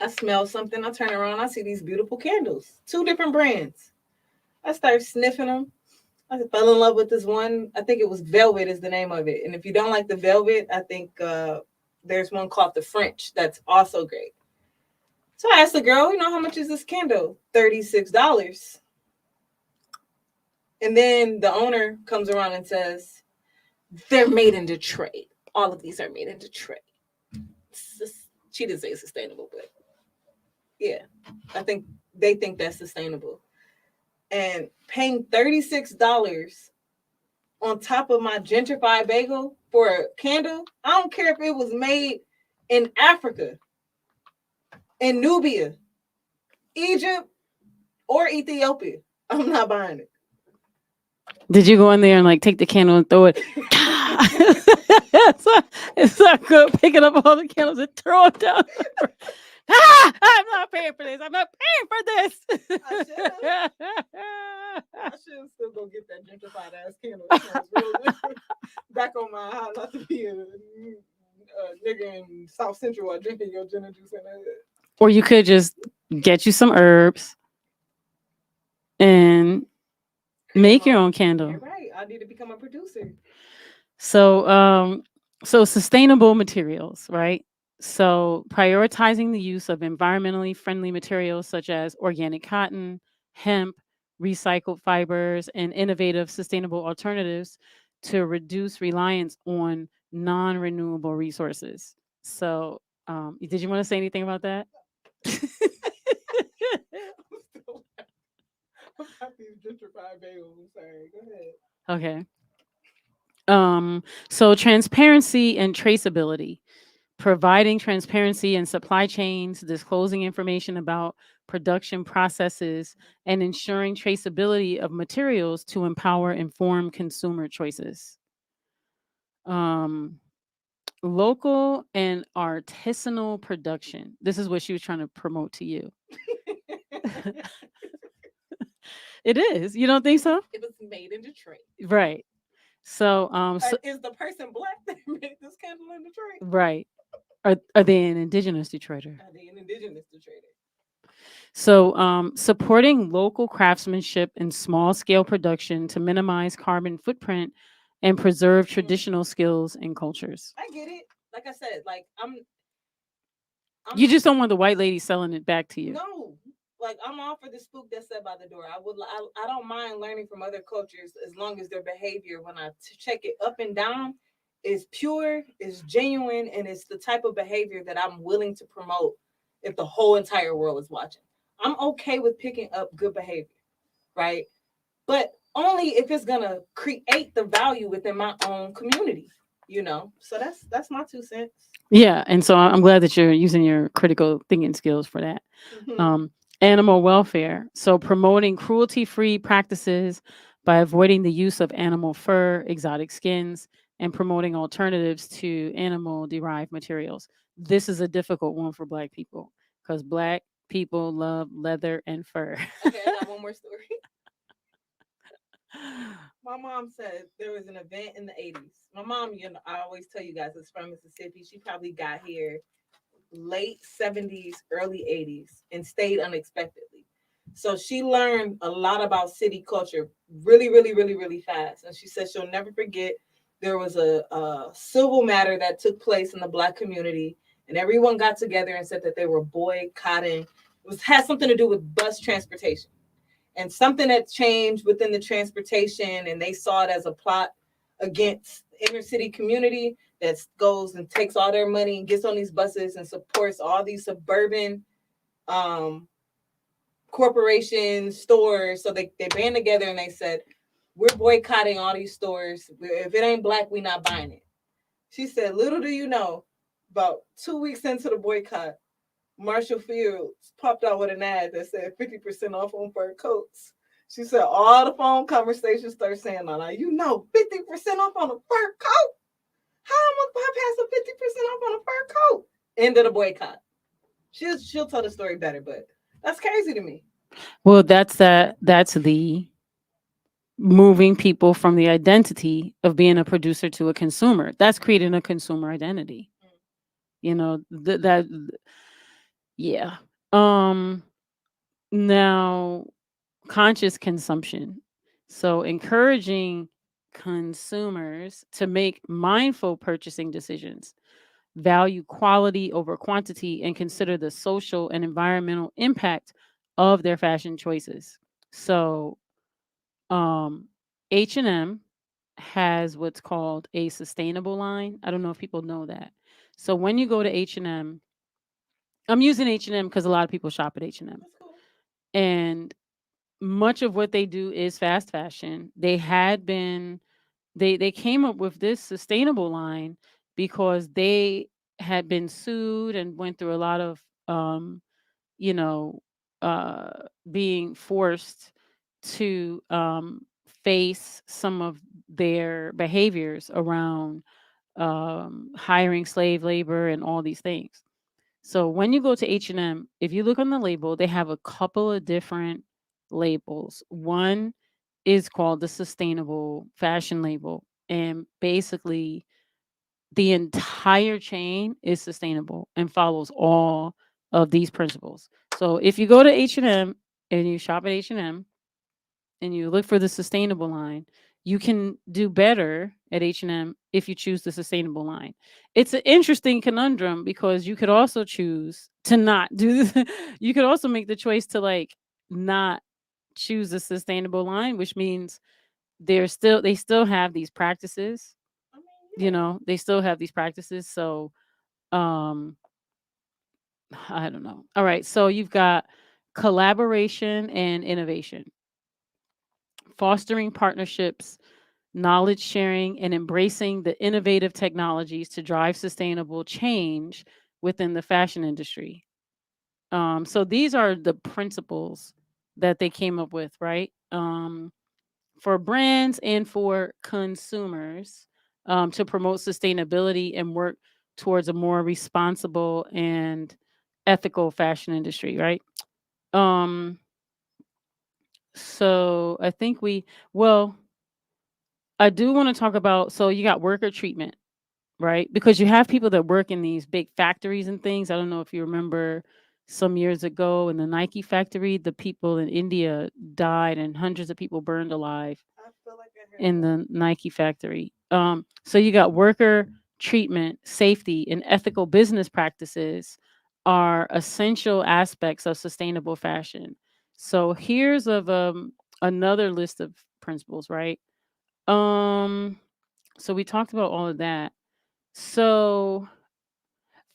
I smell something. I turn around. I see these beautiful candles, 2 different brands. I start sniffing them. I fell in love with this one. I think it was Velvet is the name of it. And if you don't like the Velvet, I think there's one called the French that's also great. So I asked the girl, how much is this candle? $36. And then the owner comes around and says, they're made in Detroit. All of these are made in Detroit. She didn't say it's sustainable, but yeah, I think they think that's sustainable. And paying $36 on top of my gentrified bagel for a candle, I don't care if it was made in Africa, in Nubia, Egypt, or Ethiopia. I'm not buying it. Did you go in there and like take the candle and throw it? it's not good picking up all the candles and throw it down. I'm not paying for this. I'm not paying for this. I should still go get that gentrified ass candle. It smells real good. Back on my how not to be a nigga in South Central while drinking your gin and juice in it. Or you could just get you some herbs, and Create make my your own. own candle. You're right. I need to become a producer. So, so sustainable materials, right? So, prioritizing the use of environmentally friendly materials such as organic cotton, hemp, recycled fibers, and innovative sustainable alternatives to reduce reliance on non renewable resources. So, did you want to say anything about that? I'm still about these gentrified bagels. I'm sorry. Go ahead. Okay. So, transparency and traceability. Providing transparency in supply chains, disclosing information about production processes, and ensuring traceability of materials to empower informed consumer choices. Um, Local and artisanal production. This is what she was trying to promote to you. It is. You don't think so? It was made in Detroit. Right. So, Is the person black that made this candle in Detroit? right. Are they an indigenous Detroiter? Are they an indigenous Detroiter? So, supporting local craftsmanship and small scale production to minimize carbon footprint and preserve Mhm. traditional skills and cultures. I get it. Like I said, like You I'm just don't want the white lady selling it back to you. no, like I'm all for the spook that's set by the door. I don't mind learning from other cultures as long as their behavior when I check it up and down is pure, is genuine, and it's the type of behavior that I'm willing to promote if the whole entire world is watching. I'm okay with picking up good behavior, right? But only if it's gonna create the value within my own community, you know. So that's my 2 cents. Yeah. And so I'm glad that you're using your critical thinking skills for that. Mm-hmm. Um, Animal welfare. So, promoting cruelty free practices by avoiding the use of animal fur, exotic skins, and promoting alternatives to animal derived materials. This is a difficult one for Black people because Black people love leather and fur. Okay, I got one more story. My mom said there was an event in the 80s. My mom, you know, I always tell you guys, is from Mississippi. She probably got here late 70s, early 80s, and stayed unexpectedly. So she learned a lot about city culture really, really, really, really fast. And she said she'll never forget there was a civil matter that took place in the Black community, and everyone got together and said that they were boycotting. It was had something to do with bus transportation and something that changed within the transportation, and they saw it as a plot against inner city community that goes and takes all their money and gets on these buses and supports all these suburban um, corporations, stores. So they band together and they said, we're boycotting all these stores. If it ain't Black, we not buying it. She said, little do you know, about 2 weeks into the boycott, Marshall Fields popped out with an ad that said 50% off on fur coats. She said all the phone conversations start saying, now you know 50% off on a fur coat? How am I bypass a 50% off on a fur coat? End of the boycott. She'll tell the story better, but that's crazy to me. Well, that's the moving people from the identity of being a producer to a consumer. That's creating a consumer identity. You know, that yeah. Um Now, conscious consumption. So, encouraging consumers to make mindful purchasing decisions, value quality over quantity, and consider the social and environmental impact of their fashion choices. So, um, H&M has what's called a sustainable line. I don't know if people know that. So, when you go to H&M, I'm using H&M because a lot of people shop at H&M. That's cool. And much of what they do is fast fashion. They came up with this sustainable line because they had been sued and went through a lot of you know uh being forced to face some of their behaviors around hiring slave labor and all these things. So when you go to H&M, if you look on the label, they have a couple of different labels. One is called the sustainable fashion label, and basically the entire chain is sustainable and follows all of these principles. So if you go to H&M and you shop at H&M, and you look for the sustainable line, you can do better at H&M if you choose the sustainable line. It's an interesting conundrum because you could also choose to not do this. You could also make the choice to like not choose a sustainable line, which means they still have these practices, I mean, yeah. they still have these practices. So um I don't know. All right, so you've got collaboration and innovation, fostering partnerships, knowledge sharing, and embracing the innovative technologies to drive sustainable change within the fashion industry. So these are the principles that they came up with, right? For brands and for consumers, to promote sustainability and work towards a more responsible and ethical fashion industry, right? Um, so I think well, I do want to talk about, so you got worker treatment, right? Because you have people that work in these big factories and things. I don't know if you remember some years ago in the Nike factory, the people in India died and hundreds of people burned alive I feel like I heard in that. the Nike factory. So you got worker treatment, safety, and ethical business practices are essential aspects of sustainable fashion. So here's of another list of principles, right? Um, so we talked about all of that. So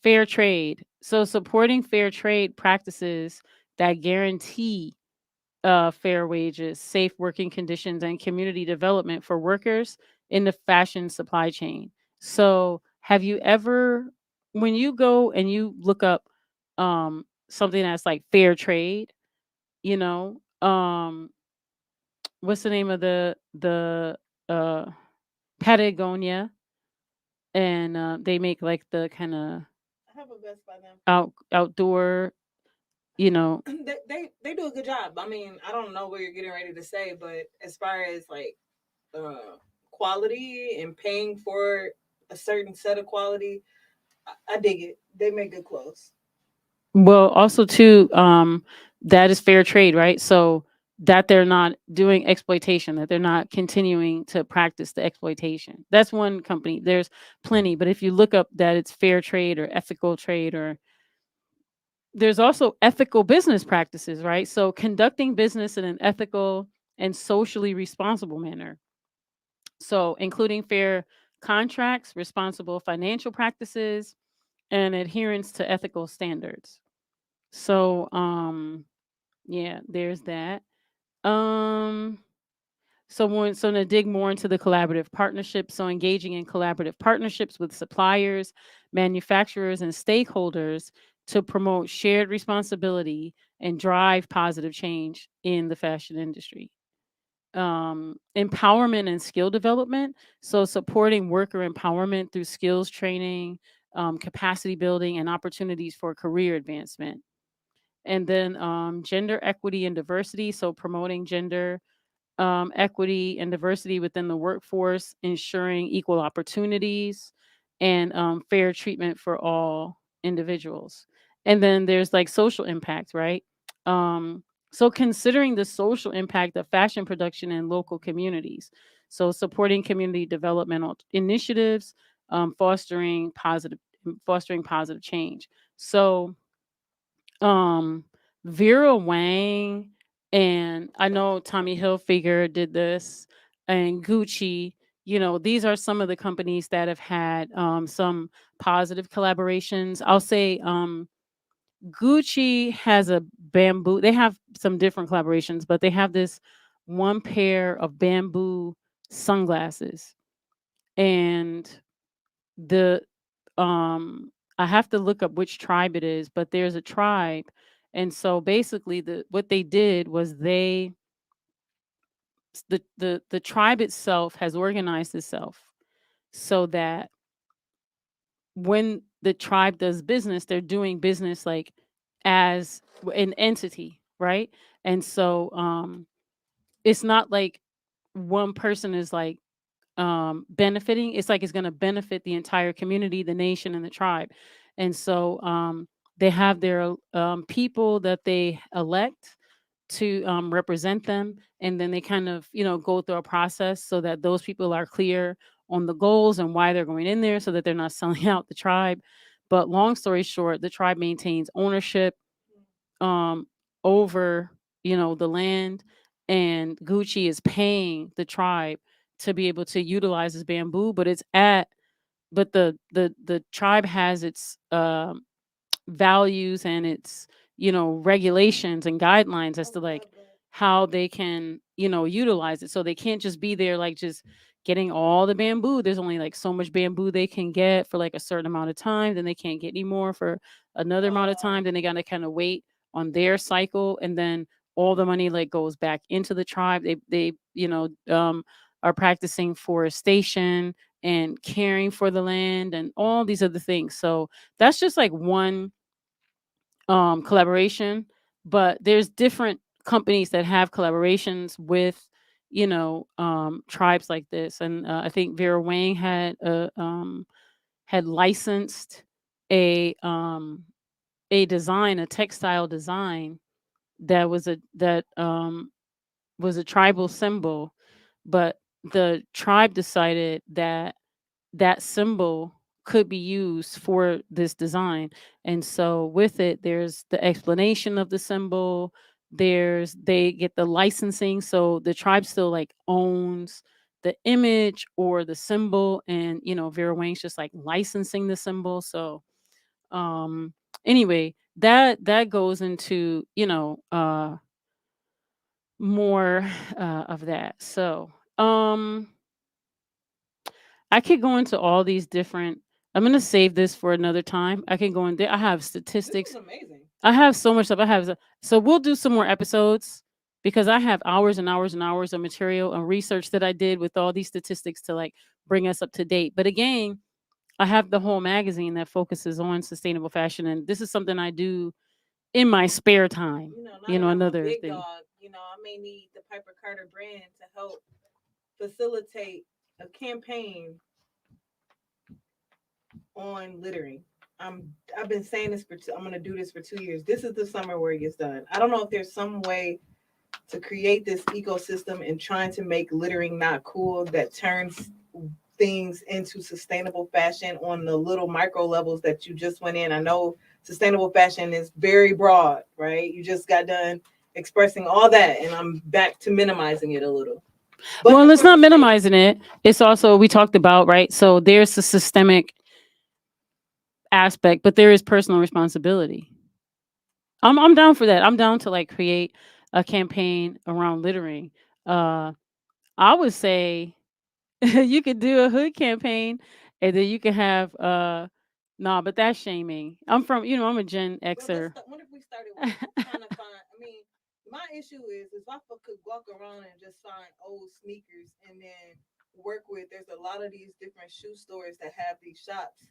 fair trade. So supporting fair trade practices that guarantee fair wages, safe working conditions, and community development for workers in the fashion supply chain. So, have you ever, when you go and you look up something that's like fair trade, you know, what's the name of the uh, Patagonia, and they make like the kind of I have a best by them. outdoor, you know. They do a good job. I mean, I don't know what you're getting ready to say, but as far as like quality and paying for a certain set of quality, I dig it. They make good clothes. Well, also too, that is fair trade, right? So that they're not doing exploitation, that they're not continuing to practice the exploitation. That's one company. There's plenty, but if you look up that it's fair trade or ethical trade, or there's also ethical business practices, right? So conducting business in an ethical and socially responsible manner. So including fair contracts, responsible financial practices, and adherence to ethical standards. So yeah, there's that. Um, so to dig more into the collaborative partnerships, so engaging in collaborative partnerships with suppliers, manufacturers, and stakeholders to promote shared responsibility and drive positive change in the fashion industry. Empowerment and skill development, so supporting worker empowerment through skills training, capacity building, and opportunities for career advancement. And then gender equity and diversity, so promoting gender equity and diversity within the workforce, ensuring equal opportunities and fair treatment for all individuals. And then there's like social impact, right? um, so considering the social impact of fashion production in local communities, so supporting community developmental initiatives, fostering positive change. So um Vera Wang, and I know Tommy Hilfiger did this, and Gucci, these are some of the companies that have had some positive collaborations. I'll say Gucci has a bamboo, they have some different collaborations, but they have this one pair of bamboo sunglasses, and the I have to look up which tribe it is, but there's a tribe. And so basically what they did was the tribe itself has organized itself so that when the tribe does business, they're doing business like as an entity, right? And so it's not like one person is like benefiting. It's like it's going to benefit the entire community, the nation, and the tribe. And so they have their people that they elect to represent them, and then they kind of go through a process so that those people are clear on the goals and why they're going in there, so that they're not selling out the tribe. But long story short, the tribe maintains ownership um over the land, and Gucci is paying the tribe to be able to utilize this bamboo, but the tribe has its values and its regulations and guidelines I as to like love that. how they can utilize it. So they can't just be there like just getting all the bamboo. There's only like so much bamboo they can get for like a certain amount of time, then they can't get any more for another amount of time, then they got to kind of wait on their cycle, and then all the money like goes back into the tribe. They are practicing forestation and caring for the land and all these other things. So that's just like one collaboration, but there's different companies that have collaborations with tribes like this. And I think Vera Wang had licensed a a design, a textile design that was a tribal symbol, but the tribe decided that that symbol could be used for this design. And so with it, there's the explanation of the symbol. They get the licensing. So the tribe still like owns the image or the symbol. And, Vera Wang's just like licensing the symbol. So um anyway, that goes into, more of that. So I could go into all these different. I'm gonna save this for another time. I can go in there. I have This was statistics. amazing. I have so much stuff. So we'll do some more episodes because I have hours and hours and hours of material and research that I did with all these statistics to like bring us up to date. But again, I have the whole magazine that focuses on sustainable fashion, and this is something I do in my spare time. Now that I'm a Another big thing. dog, I may need the Piper Carter brand to help facilitate a campaign on littering. I've been saying this I'm gonna do this for 2 years. This is the summer where it gets done. I don't know if there's some way to create this ecosystem and trying to make littering not cool that turns things into sustainable fashion on the little micro levels that you just went in. I know sustainable fashion is very broad, right? You just got done expressing all that, and I'm back to minimizing it a little. But Well, it's for the not sake, minimizing it. It's also we talked about, right? So there's a systemic aspect, but there is personal responsibility. I'm down for that. I'm down to like create a campaign around littering. Uh I would say you could do a hood campaign, and then you can have nah, but that's shaming. I'm a Gen but let's Xer. start. What if we started with trying to find? I mean, my issue is if I could walk around and just find old sneakers and then work with. There's a lot of these different shoe stores that have these shops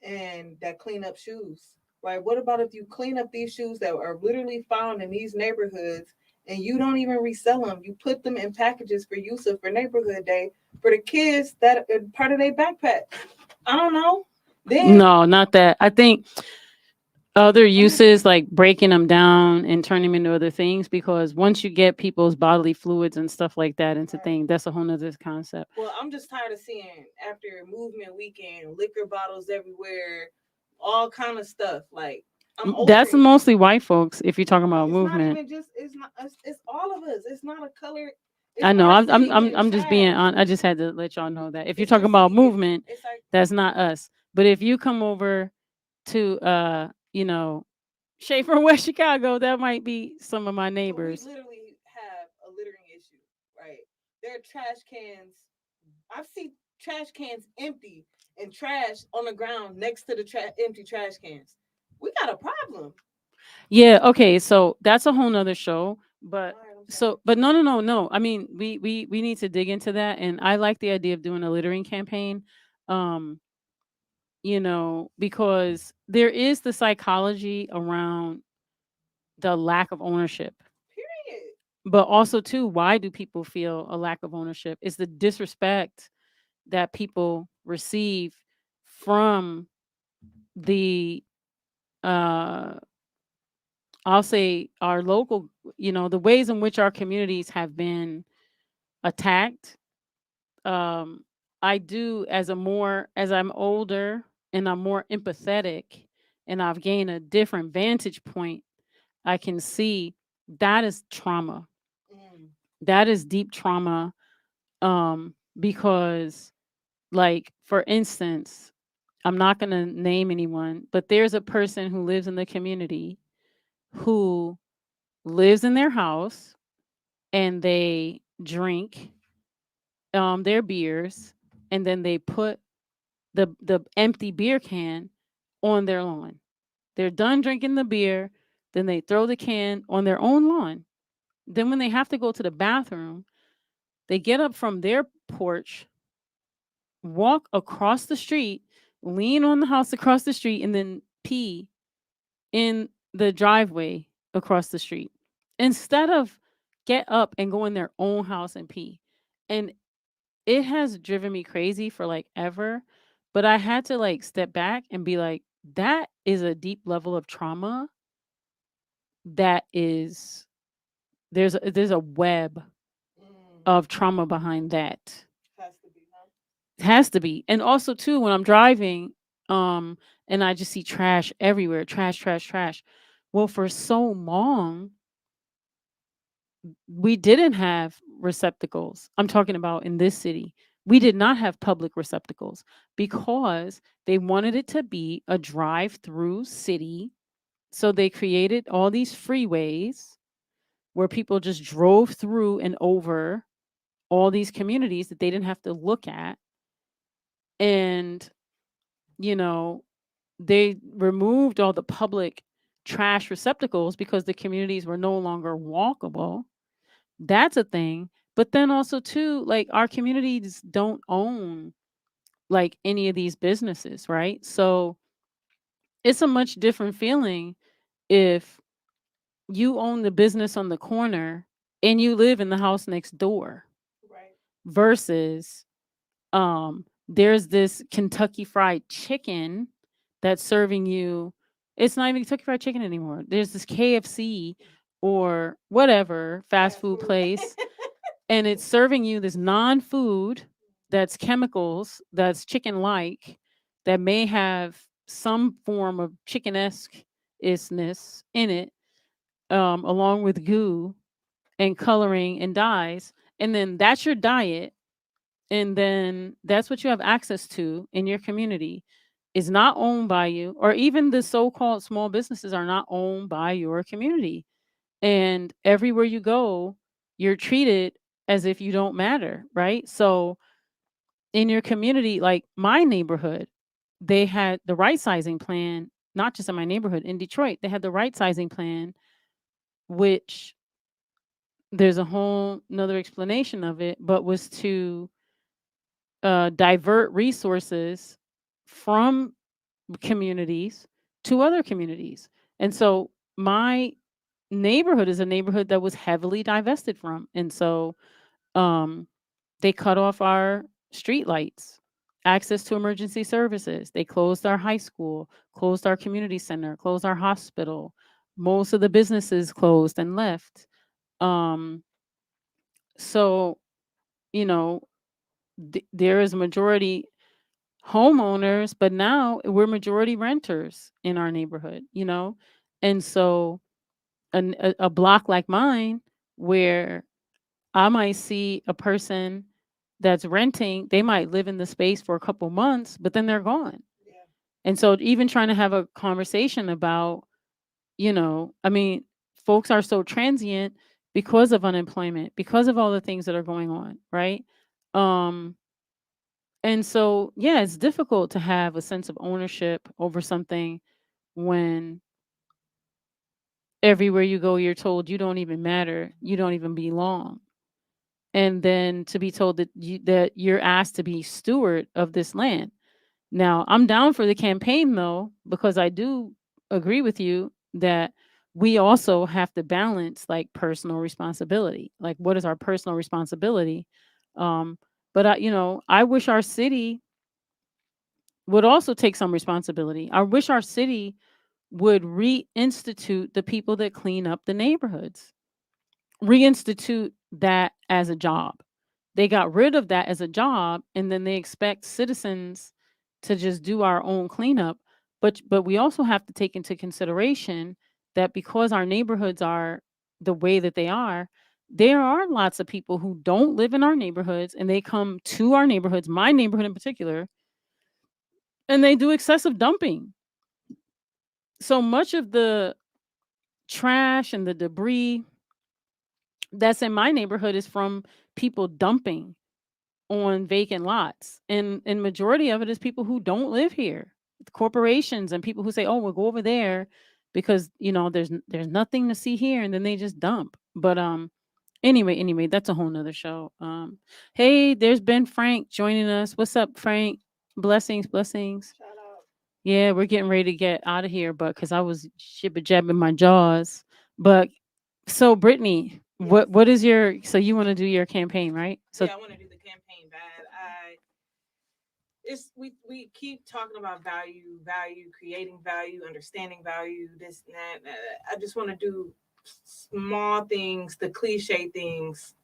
and that clean up shoes, right? What about if you clean up these shoes that are literally found in these neighborhoods and you don't even resell them? You put them in packages for use of for neighborhood day for the kids that are part of their backpack. I don't know. Then No, not that. I think other I'm just uses like breaking them down and turning them into other things, because once you get people's bodily fluids and stuff like that into right. things, that's a whole nother concept. Well, I'm just tired of seeing after movement weekend liquor bottles everywhere, all kind of stuff. Like I'm over That's it. mostly white folks if you're talking No, about it's not movement. even just. It's not. It's all of us. It's not a color. It's I know. our I'm city I'm getting I'm just being trashed. on. I just had to let y'all know that if you're It's our talking about city getting. movement, It's like. that's not us. But if you come over to Schaefer, West Chicago, that might be some of my So we neighbors. literally have a littering issue, right? There are trash cans. I've seen trash cans empty and trash on the ground next to the empty trash cans. We got a problem. Yeah, okay, so that's a whole nother show. But All right, I'm sorry. so but no. I mean, we need to dig into that, and I like the idea of doing a littering campaign. Um, because there is the psychology around the lack of ownership. Period. But also too, why do people feel a lack of ownership? Is the disrespect that people receive from the uh I'll say our local, the ways in which our communities have been attacked. um I do, as I'm older and I'm more empathetic and I've gained a different vantage point, I can see that is trauma. Mm. That is deep trauma. Because, like, for instance, I'm not going to name anyone, but there's a person who lives in the community who lives in their house and they drink their beers, and then they put the empty beer can on their lawn. They're done drinking the beer, then they throw the can on their own lawn. Then when they have to go to the bathroom, they get up from their porch, walk across the street, lean on the house across the street, and then pee in the driveway across the street instead of get up and go in their own house and pee. And it has driven me crazy for like ever, but I had to like step back and be like, that is a deep level of trauma. That is, there's a web Mm. of trauma behind that. Has to be, huh? It has to be. And also too, when I'm driving, and I just see trash everywhere, trash, trash, trash. Well, for so long, we didn't have receptacles. I'm talking about in this city. We did not have public receptacles because they wanted it to be a drive-through city. So they created all these freeways where people just drove through and over all these communities that they didn't have to look at. And, you know, they removed all the public trash receptacles because the communities were no longer walkable. That's a thing. But then also too, like, our communities don't own like any of these businesses, right? So it's a much different feeling if you own the business on the corner and you live in the house next door Right. versus there's this Kentucky Fried Chicken that's serving you. It's not even Kentucky Fried Chicken anymore. There's this KFC or whatever fast Fast food food. place, and it's serving you this non-food that's chemicals, that's chicken-like, that may have some form of chicken-esque isness in it, along with goo and coloring and dyes, and then that's your diet, and then that's what you have access to in your community, is not owned by you, or even the so-called small businesses are not owned by your community. And everywhere you go, you're treated as if you don't matter, right? So in your community, like my neighborhood, they had the right sizing plan. Not just in my neighborhood, in Detroit, they had the right sizing plan, which there's a whole another explanation of it, but was to divert resources from communities to other communities. And so my neighborhood is a neighborhood that was heavily divested from. And so um, they cut off our street lights, access to emergency services. They closed our high school, closed our community center, closed our hospital. Most of the businesses closed and left. Um, so, you know, there is majority homeowners, but now we're majority renters in our neighborhood. And so a block like mine, where I might see a person that's renting, they might live in the space for a couple months, but then they're gone. Yeah. And so even trying to have a conversation about, I mean, folks are so transient because of unemployment, because of all the things that are going on, right? Um, and so, yeah, it's difficult to have a sense of ownership over something when everywhere you go, you're told you don't even matter, you don't even belong. And then to be told that you're asked to be steward of this land. Now, I'm down for the campaign though, because I do agree with you that we also have to balance like personal responsibility. Like, what is our personal responsibility? Um, but I wish our city would also take some responsibility. I wish our city would reinstitute the people that clean up the neighborhoods, reinstitute that as a job. They got rid of that as a job, and then they expect citizens to just do our own cleanup. But we also have to take into consideration that because our neighborhoods are the way that they are, there are lots of people who don't live in our neighborhoods and they come to our neighborhoods, my neighborhood in particular, and they do excessive dumping. So much of the trash and the debris that's in my neighborhood is from people dumping on vacant lots. And majority of it is people who don't live here. Corporations and people who say, "Oh, we'll go over there because, there's nothing to see here," and then they just dump. But anyway, that's a whole nother show. Hey, there's Ben Frank joining us. What's up, Frank? Blessings, blessings. Shout out. Yeah, we're getting ready to get out of here, but because I was jibber jabbing my jaws. But so, Brittany, Yes. what is your? So you want to do your campaign, right? So Yeah, I want to do the campaign bad. We keep talking about value, creating value, understanding value, this and that. I just want to do small things, the cliche things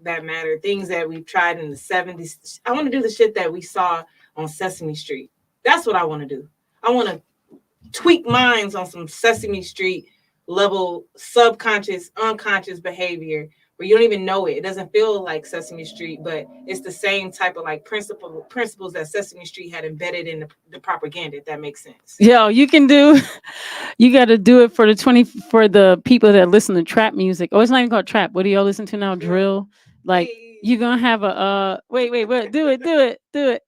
that matter, things that we've tried in the 70s. I want to do the shit that we saw on Sesame Street. That's what I want to do. I want to tweak minds on some Sesame Street level subconscious, unconscious behavior where you don't even know it. It doesn't feel like Sesame Street, but it's the same type of like principles that Sesame Street had embedded in the propaganda, if that makes sense. yo, you can do. You got to do it for the people that listen to trap music. Oh, it's not even called trap. What do y'all listen to now? Drill. Like Hey. you're gonna have a wait, do it.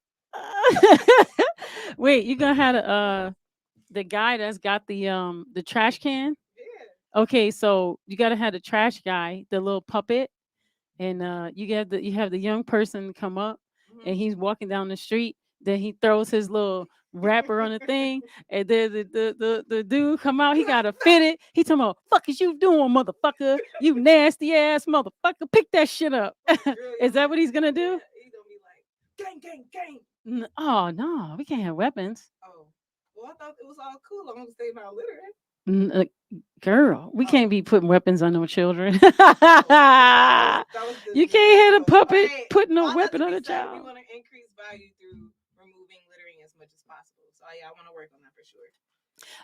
Wait, you're gonna have the guy that's got the trash can. Yeah. Okay, so you gotta have the trash guy, the little puppet, and you have the young person come up, and he's walking down the street. Then he throws his little wrapper on the thing, and then the dude come out. He gotta fit it. He talking about, "Fuck is you doing, motherfucker? You nasty ass motherfucker! Pick that shit up." Is that what he's gonna do? Yeah, he's gonna be like, gang, gang, gang. Oh no, we can't have weapons. Oh, well, I thought it was all cool. I'm gonna stay not littering. Girl, we can't be putting weapons on no children. That was You the can't hit a joke. puppet Right. putting no All that weapon to on be a said, we child. want to increase value through removing littering as much as possible. So yeah, I want to work on that for sure.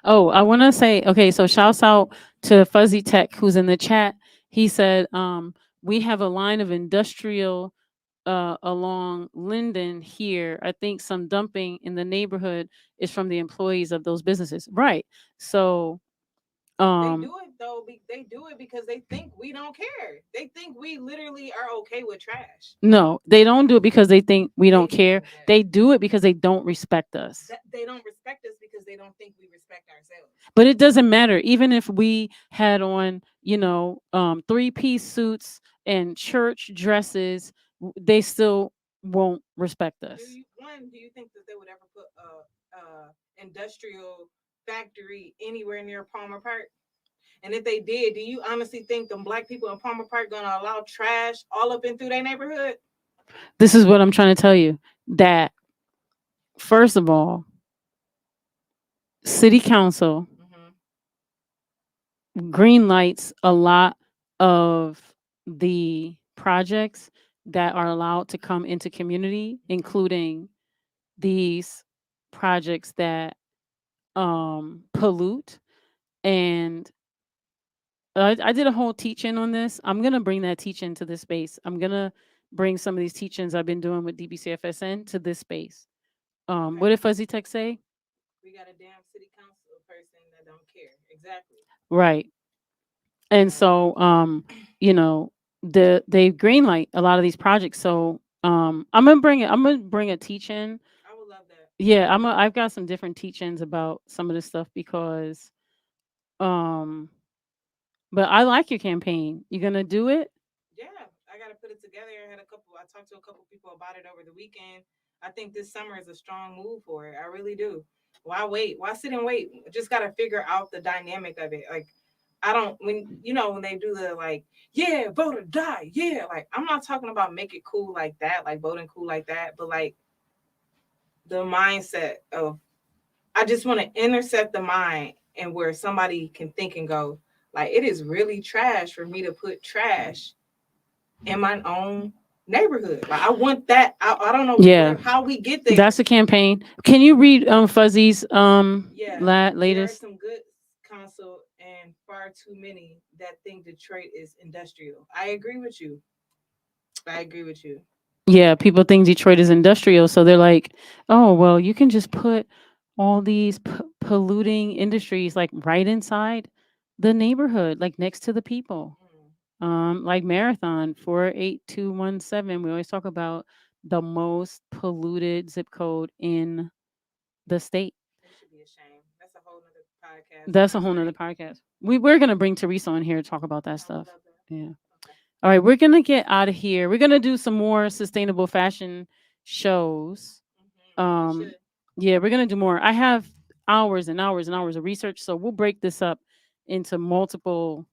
Oh, I want to say, okay, so shouts out to Fuzzy Tech who's in the chat. He said, we have a line of industrial along Linden here. I think some dumping in the neighborhood is from the employees of those businesses. Right. So, They um, do it though. They do it because they think we don't care. They think we literally are okay with trash. no, they don't do it because they think we don't They do care. that. They do it because they don't respect us. They don't respect us because they don't think we respect ourselves. But it doesn't matter. Even if we had on, three-piece suits and church dresses, they still won't respect us. Do you think that they would ever put a industrial factory anywhere near Palmer Park? And if they did, do you honestly think them black people in Palmer Park gonna allow trash all up and through their neighborhood? This is what I'm trying to tell you. That first of all, city council green lights a lot of the projects that are allowed to come into community, including these projects that pollute. And I did a whole teaching on this. I'm gonna bring that teaching to this space. I'm gonna bring some of these teachings I've been doing with DBCFSN to this space. What did Fuzzy Tech say? We got a damn city council person that don't care. Exactly. Right. And so, you know, they greenlight a lot of these projects. So, I'm gonna bring a teaching. I would love that. Yeah, I've got some different teachings about some of this stuff because, um, but I like your campaign. You gonna do it? Yeah, I got to put it together. I talked to a couple people about it over the weekend. I think this summer is a strong move for it. I really do. Why wait? Why sit and wait? Just got to figure out the dynamic of it. Like, I don't, when they do the like, yeah, vote or die. Yeah. Like, I'm not talking about make it cool like that, like voting cool like that, but like the mindset of, I just want to intercept the mind and where somebody can think and go, like, it is really trash for me to put trash in my own neighborhood. Like, I want that. I don't know Yeah, how we get there. that's a campaign. Can you read Fuzzy's Yeah, there are latest? some good counsel and far too many that think Detroit is industrial. I agree with you. I agree with you. Yeah, people think Detroit is industrial, so they're like, "Oh, well, you can just put all these polluting industries like right inside the neighborhood, like next to the people." Mm, Like Marathon 48217, we always talk about the most polluted zip code in the state. they should be ashamed. That's a whole nother podcast, That's a not whole nother great. podcast. We're gonna bring Teresa on here to talk about that I would stuff. love that. Yeah. Okay. All right, we're gonna get out of here. We're gonna do some more sustainable fashion shows. We Um, should. yeah, we're gonna do more. I have hours and hours and hours of research, so we'll break this up into multiple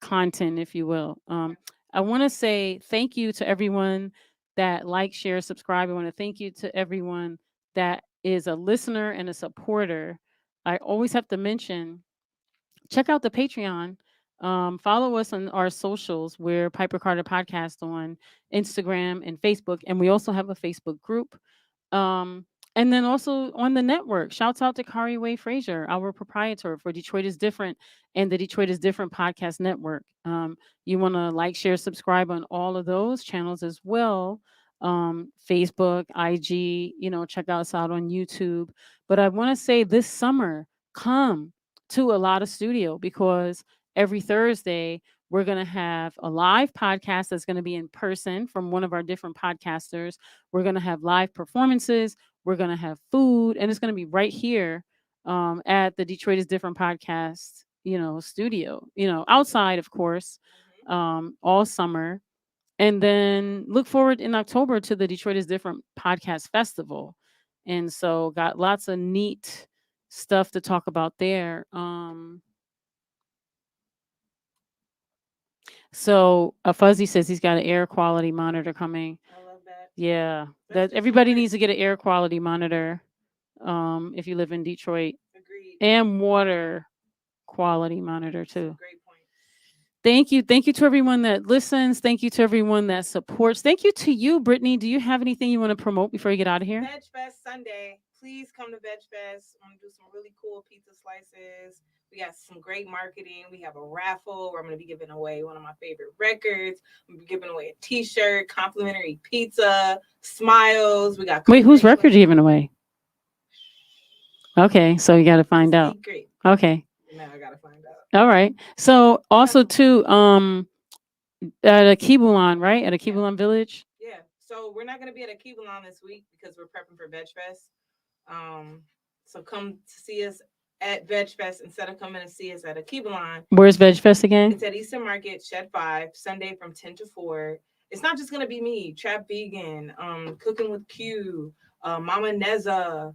content, if you will. Okay. I want to say thank you to everyone that like, share, subscribe. I want to thank you to everyone that is a listener and a supporter. I always have to mention, check out the Patreon. Follow us on our socials. We're Piper Carter Podcast on Instagram and Facebook, and we also have a Facebook group. Um, and then also on the network, shouts out to Kari Way Frazier, our proprietor for Detroit is Different and the Detroit is Different podcast network. You want to like, share, subscribe on all of those channels as well. Facebook, IG, check us out on YouTube. But I want to say this summer, come to a lot of studio because every Thursday we're going to have a live podcast that's going to be in person from one of our different podcasters. We're going to have live performances. We're going to have food, and it's going to be right here at the Detroit is Different podcast, studio, outside, of course, Mm-hmm. all summer. And then look forward in October to the Detroit is Different podcast festival. And so got lots of neat stuff to talk about there. So a Fuzzy says he's got an air quality monitor coming. I love that. Yeah, Let's that do some everybody more. needs to get an air quality monitor if you live in Detroit, Agreed. and water quality monitor Some too. great points. Thank you. Thank you to everyone that listens. Thank you to everyone that supports. Thank you to you, Brittany. Do you have anything you want to promote before you get out of here? Veg Fest Sunday. Please come to Veg Fest. I'm gonna do some really cool pizza slices. We got some great marketing. We have a raffle where I'm gonna be giving away one of my favorite records. I'm gonna be giving away a T-shirt, complimentary pizza, smiles. We got Wait, whose culinary record are you classes. giving away? Okay, so you got to It's a find out. secret. Okay. Now I gotta find out. All right. So We got also some. too, at a Kibulan, right? At a Yeah, Kibulan village. yeah. So we're not gonna be at a Cuban this week because we're prepping for Veg Fest. Um, so come to see us at Veg Fest instead of coming to see us at a Cuban. Where's Veg Fest again? It's at Eastern Market, Shed 5, Sunday from 10 to 4. It's not just gonna be me, Trap Vegan, Cooking with Q, Mama Neza.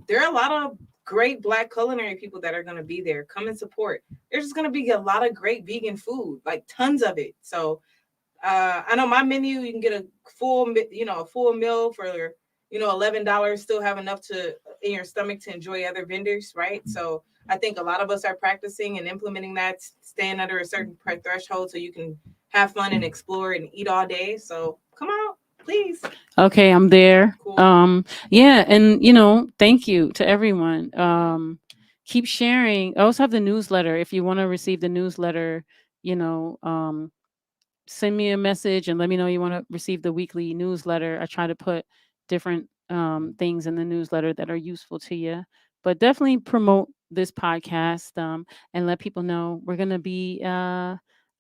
There are a lot of great black culinary people that are gonna be there. Come and support. There's just gonna be a lot of great vegan food, like tons of it. So I know my menu, you can get a a full meal for $11. Still have enough to in your stomach to enjoy other vendors, right? So I think a lot of us are practicing and implementing that, staying under a certain threshold so you can have fun and explore and eat all day. So come out, please. Okay, I'm there. Cool. Yeah, and thank you to everyone. Keep sharing. I also have the newsletter. If you want to receive the newsletter, you know, send me a message and let me know you want to receive the weekly newsletter. I try to put different things in the newsletter that are useful to you, but definitely promote this podcast and let people know we're going to be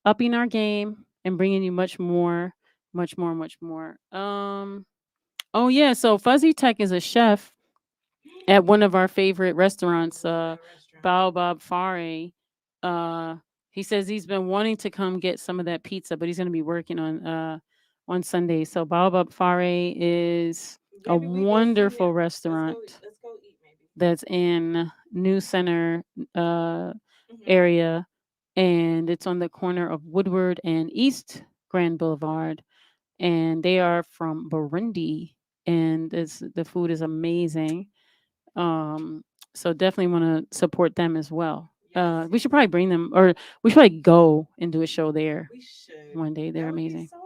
upping our game and bringing you much more, much more, much more. Oh yeah, so Fuzzy Tech is a chef at one of our favorite restaurants, Love that restaurant. Baobab Fare. Uh, he says he's been wanting to come get some of that pizza, but he's going to be working on Sunday. So Baobab Fare is a Maybe we go see wonderful him. restaurant Let's go eat maybe. that's in New Center uh, Mm-hmm. area, and it's on the corner of Woodward and East Grand Boulevard. And they are from Burundi, and the food is amazing. Um, So definitely want to support them as well. Yes, We yes. should probably bring them, or we should probably go and do a show there We should. one day. They're That would be amazing. so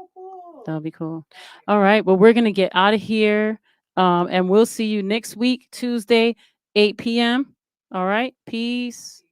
That'll cool. be cool. That would be All amazing. right. Well, we're gonna get out of here. And we'll see you next week, Tuesday, 8 p.m. All right. Peace.